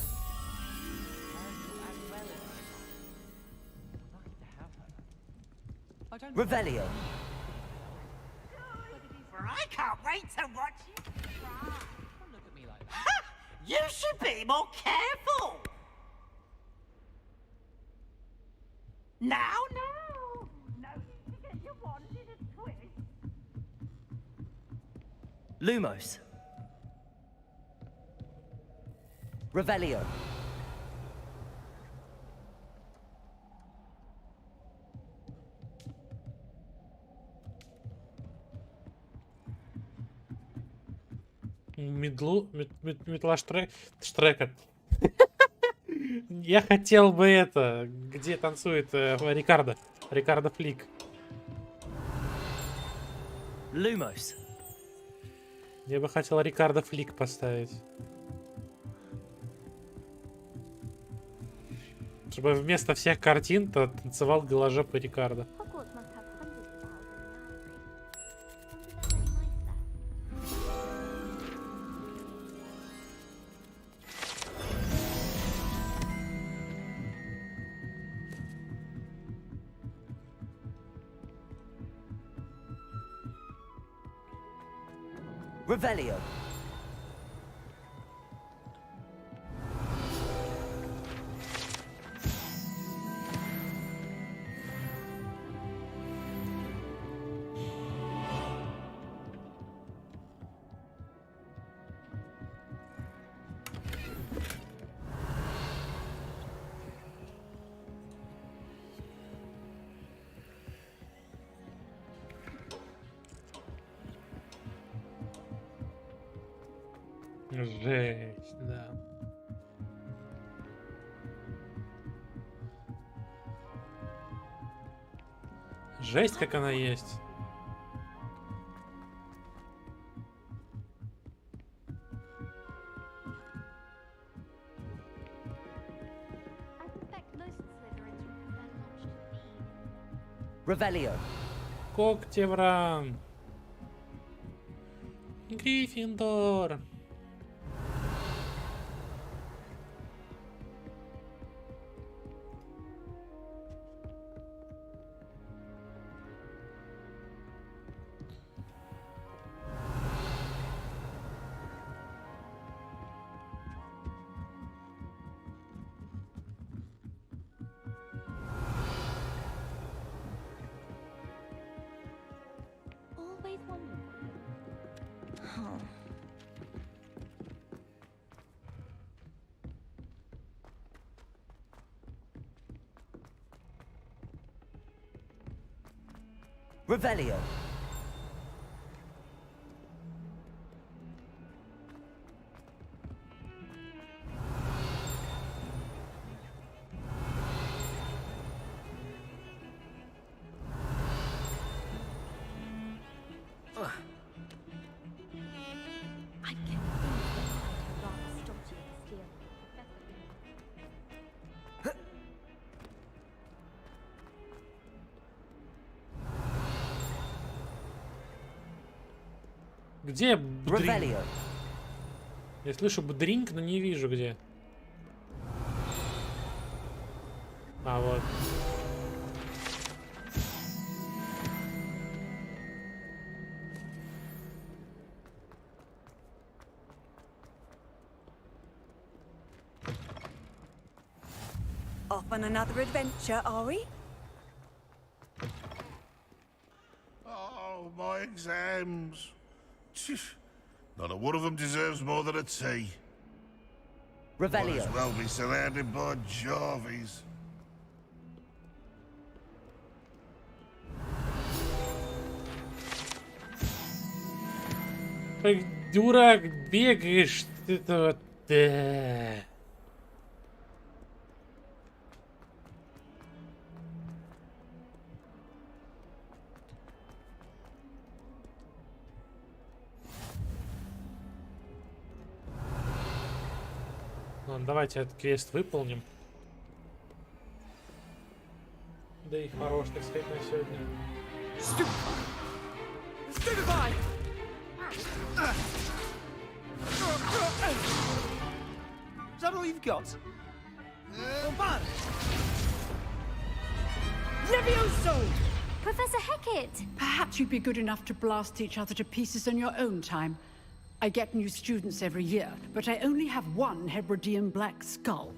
Revelio. I can't wait to watch you try. Don't look at me like that. Ha! You should be more careful. Now, no need to get your wand in a twist. Lumos. Revelio. Метла Штрека. Я хотел бы это, где танцует Рикардо. Рикардо Флик. Lumos. Я бы хотел Рикардо Флик поставить. Чтобы вместо всех картин-то танцевал голожопый Рикардо. Hogwarts must have hundreds of owls in the Revelio. Жесть, да. Жесть, как она есть. Revelio. Когтевран. Гриффиндор. Always wondered. Huh. Revelio. I kept thinking I'd rather stodgy and steal. Где Будринг? Revelio. Я слышу Будринг, но не вижу где. А вот. Off on another adventure, are we? Oh, my exams. Not a one of them deserves more than a tea. Might Revelio. as well be surrounded by Jarvies. Как дурак бегаешь, это вот. Ладно, давайте этот квест выполним. Да и хорош, так сказать, на сегодня. Stupefy! Is that all you've got? Bombard! Levioso! Professor Hecat! Perhaps you'd be good enough to blast each other to pieces in your own time. I get new students every year, but I only have one Hebridean black skull.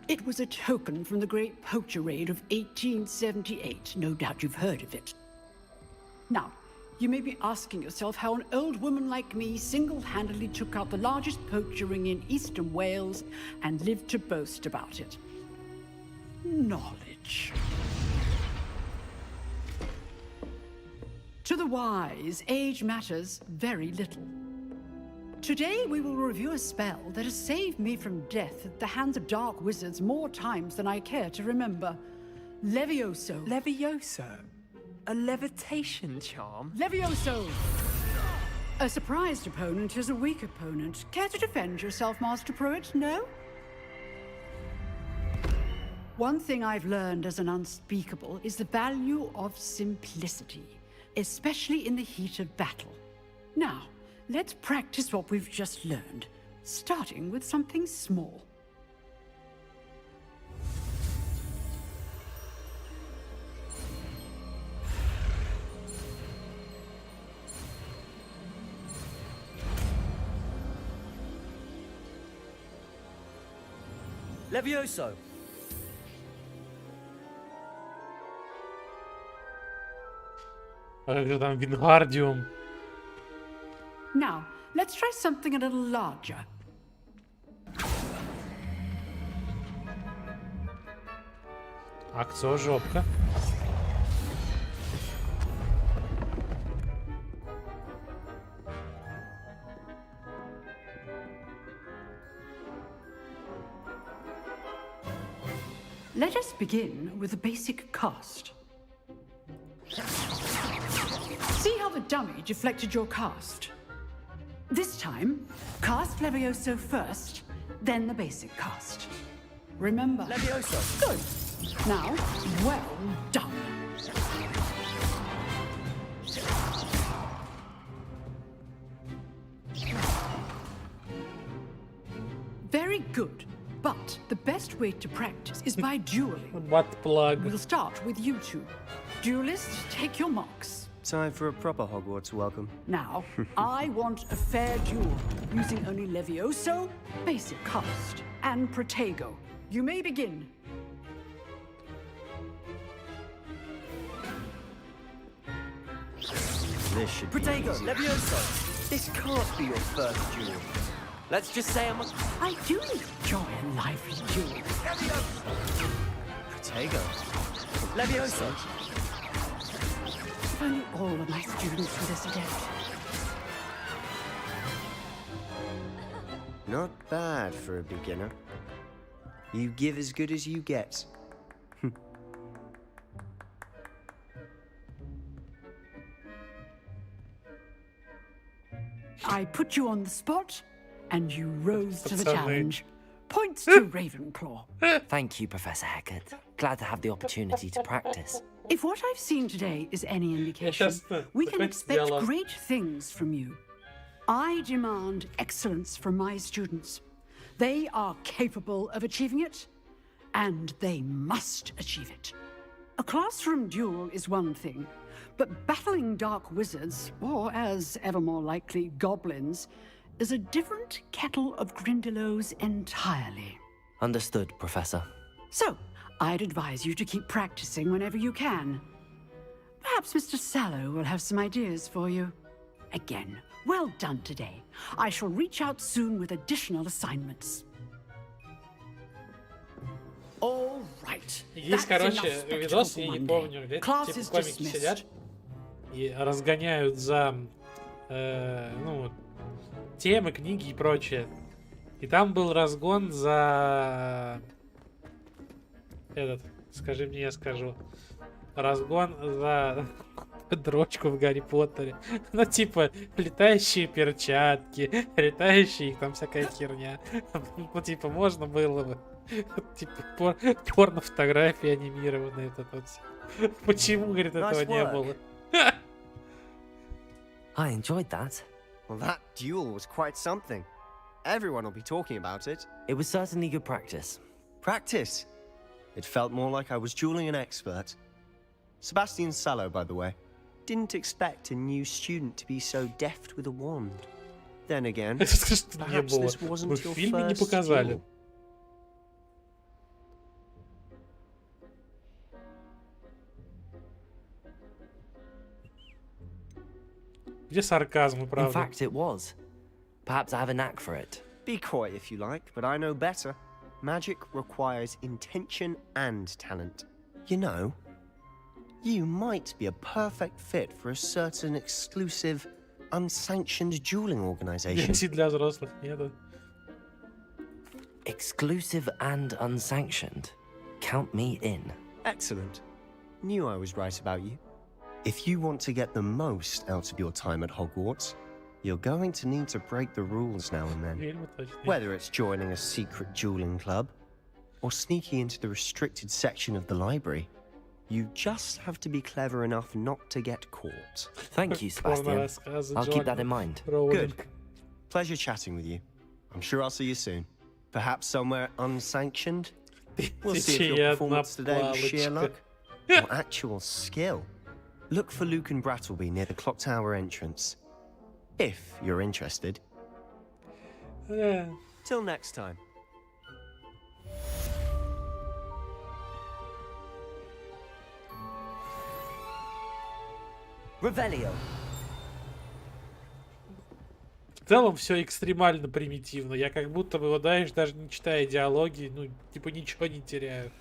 It was a token from the Great Poacher Raid of 1878. No doubt you've heard of it. Now, you may be asking yourself how an old woman like me single-handedly took out the largest poacher ring in eastern Wales and lived to boast about it. Knowledge. To the wise, age matters very little. Today we will review a spell that has saved me from death at the hands of dark wizards more times than I care to remember. Levioso. Levioso? A levitation charm? Levioso! A surprised opponent is a weak opponent. Care to defend yourself, Master Pruitt? No? One thing I've learned as an unspeakable is the value of simplicity, especially in the heat of battle. Now, let's practice what we've just learned, starting with something small. Levioso. А как же там Вингардиум? Now, let's try something a little larger. Акциожопка. Let us begin with the basic cast. See how the dummy deflected your cast? This time, cast Levioso first, then the basic cast. Remember. Levioso. Good. Now, well done. Very good. But the best way to practice is by dueling. Butt plug. We'll start with you two. Duelists, take your marks. Time for a proper Hogwarts welcome. Now, I want a fair duel, using only Levioso, basic cast, and Protego. You may begin. This should be Protego, easy. Levioso. This can't be your first duel. Let's just say I'm a... I do enjoy a lively duel. Protego. Levioso. If only all of my students were this adept. Not bad for a beginner. You give as good as you get. I put you on the spot, and you rose to the challenge. Points to Ravenclaw. Thank you, Professor Hecat. Glad to have the opportunity to practice. If what I've seen today is any indication, we can expect great things from you. I demand excellence from my students. They are capable of achieving it, and they must achieve it. A classroom duel is one thing, but battling dark wizards, or as ever more likely, goblins, is a different kettle of Grindylows entirely. Understood, Professor. So, I'd advise you to keep practicing whenever you can. Perhaps Mr. Sallow will have some ideas for you. Again, well done today. I shall reach out soon with additional assignments. All right. Есть, короче, видос, я не помню, где типа комики сидят и разгоняют за ну, темы, книги и прочее. И там был разгон за этот, скажи мне, я скажу. Разгон за дрочку в Гарри Поттере. Ну, типа, летающие перчатки, летающие, там всякая херня. Ну, типа, можно было бы. Типа, порно-фотографии анимированные. Вот. Почему, говорит, этого не было? I enjoyed that. Well, that duel was quite something. Everyone will be talking about it. It was certainly good practice. Practice? It felt more like I was dueling an expert. Sebastian Sallow, by the way. Didn't expect a new student to be so deft with a wand. Then again, perhaps this wasn't your first duel. Где сарказм, In правда? fact, it was. Perhaps I have a knack for it. Be coy if you like, but I know better. Magic requires intention and talent. You know, you might be a perfect fit for a certain exclusive, unsanctioned dueling organization. Для взрослых нету. Exclusive and unsanctioned. Count me in. Excellent. Knew I was right about you. If you want to get the most out of your time at Hogwarts, you're going to need to break the rules now and then. Whether it's joining a secret dueling club, or sneaking into the restricted section of the library, you just have to be clever enough not to get caught. Thank you, Sebastian. I'll keep that in mind. Good. Pleasure chatting with you. I'm sure I'll see you soon. Perhaps somewhere unsanctioned? We'll see if your performance today was sheer luck or actual skill. Look for Luke and Brattleby near the clock tower entrance. If you're interested. Till next time. Revelio. В целом все экстремально примитивно. Я как будто бы, вот, знаешь, даже не читая диалоги, ну, типа ничего не теряю.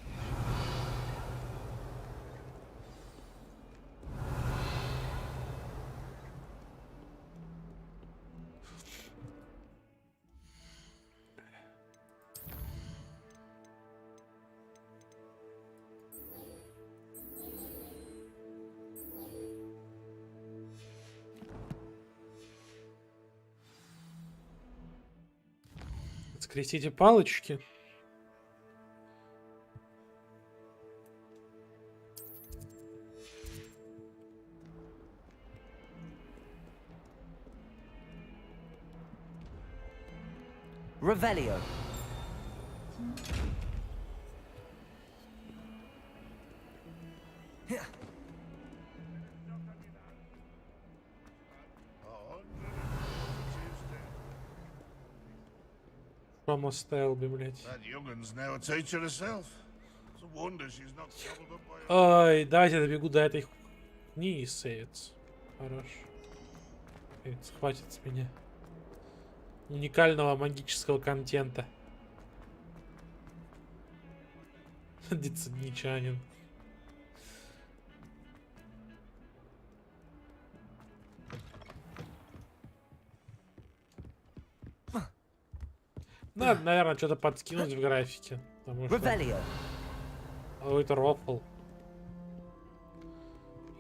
Скрестите палочки. Revelio. Помостелби, блядь. That youngun's now a teacher herself. It's a wonder she's not gobbled up by Ой, давайте я добегу до этой хуйни и сейвится. Хорош. Хватит с меня. Уникального магического контента. Децидничанин. Надо, наверное, что-то подскинуть в графике. Потому что... О, это рофл.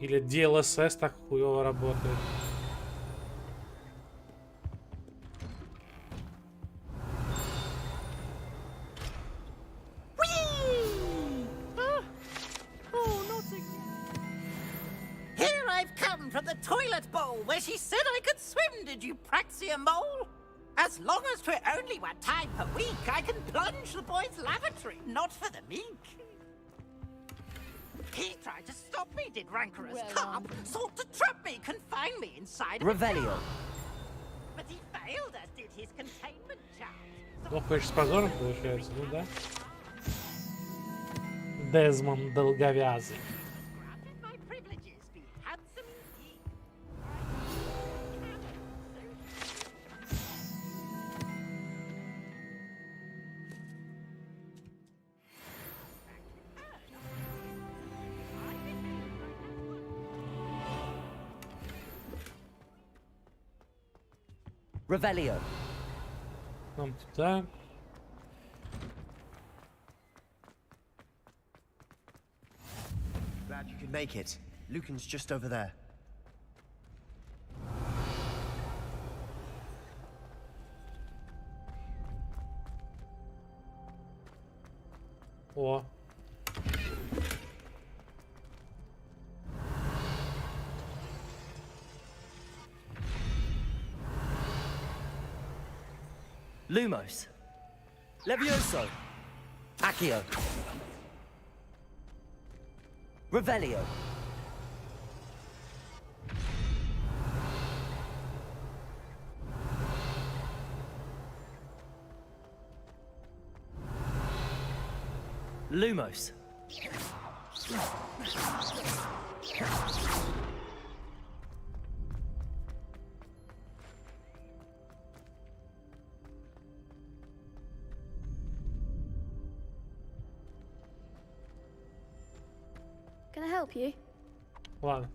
Или DLSS так хуёво работает. Here I've come from the toilet bowl where she said I could swim, did you praxia mole? As long as 'twere only 1 time per week, I can plunge the boy's lavatory, not for the meek. He tried to stop me, did rancorous carp, sought to trap me, confine me inside of a Revelio. But he failed, as did his containment charm. Лопаешь с позором, получается, ну да. Дезмонд долговязый. Revelio. Нам туда. Glad you could make it. Lucan's just over there. О. Lumos. Levioso. Accio. Revelio. Lumos. Can I help you? Ладно.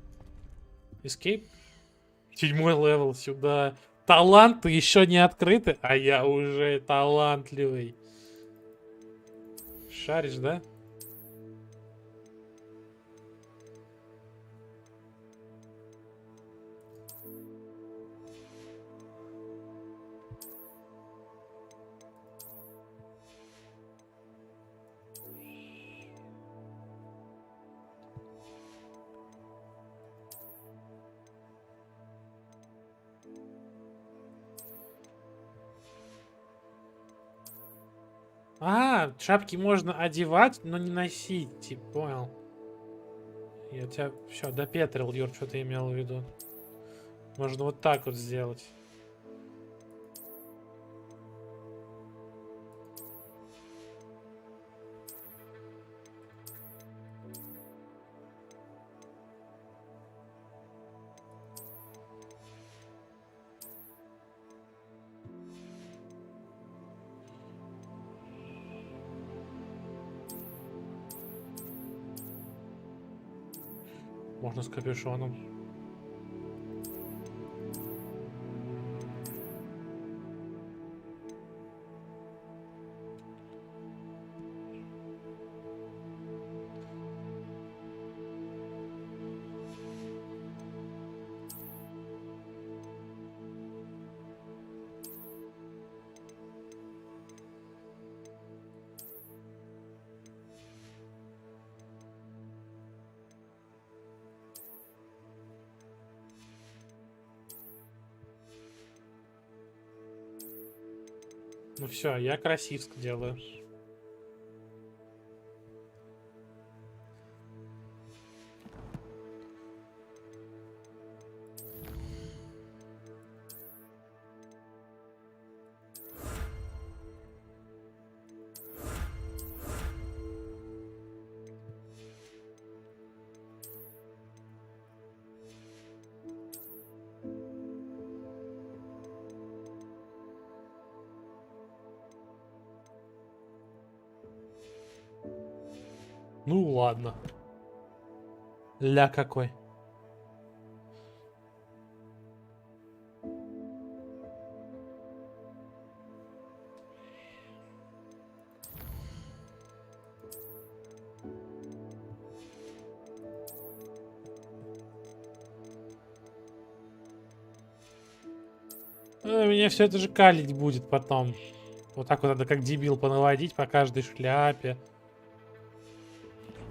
Escape. 7-й левел сюда. Таланты еще не открыты, а я уже талантливый. Шаришь, да? А, шапки можно одевать, но не носить. Типа, понял. Я тебя все допетрил, Юр, что ты имел в виду. Можно вот так вот сделать. Можно с капюшоном. Ну все, я красивск делаю. Ну ладно. Ля какой. Меня все это же калить будет потом. Вот так вот надо как дебил понаводить по каждой шляпе.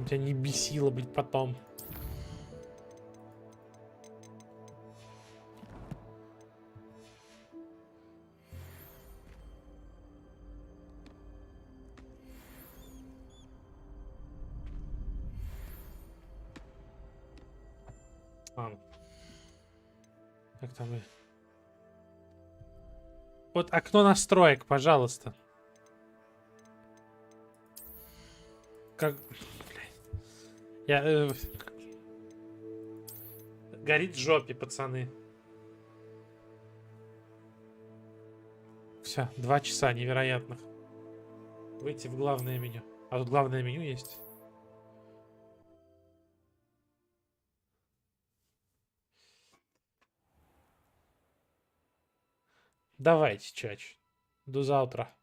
Тебя не бесило быть потом. Как там? Вот окно настроек, пожалуйста. Как... Я... Горит в жопе, пацаны. Все, 2 часа невероятных. Выйти в главное меню. А тут главное меню есть. Давайте, чач. До завтра.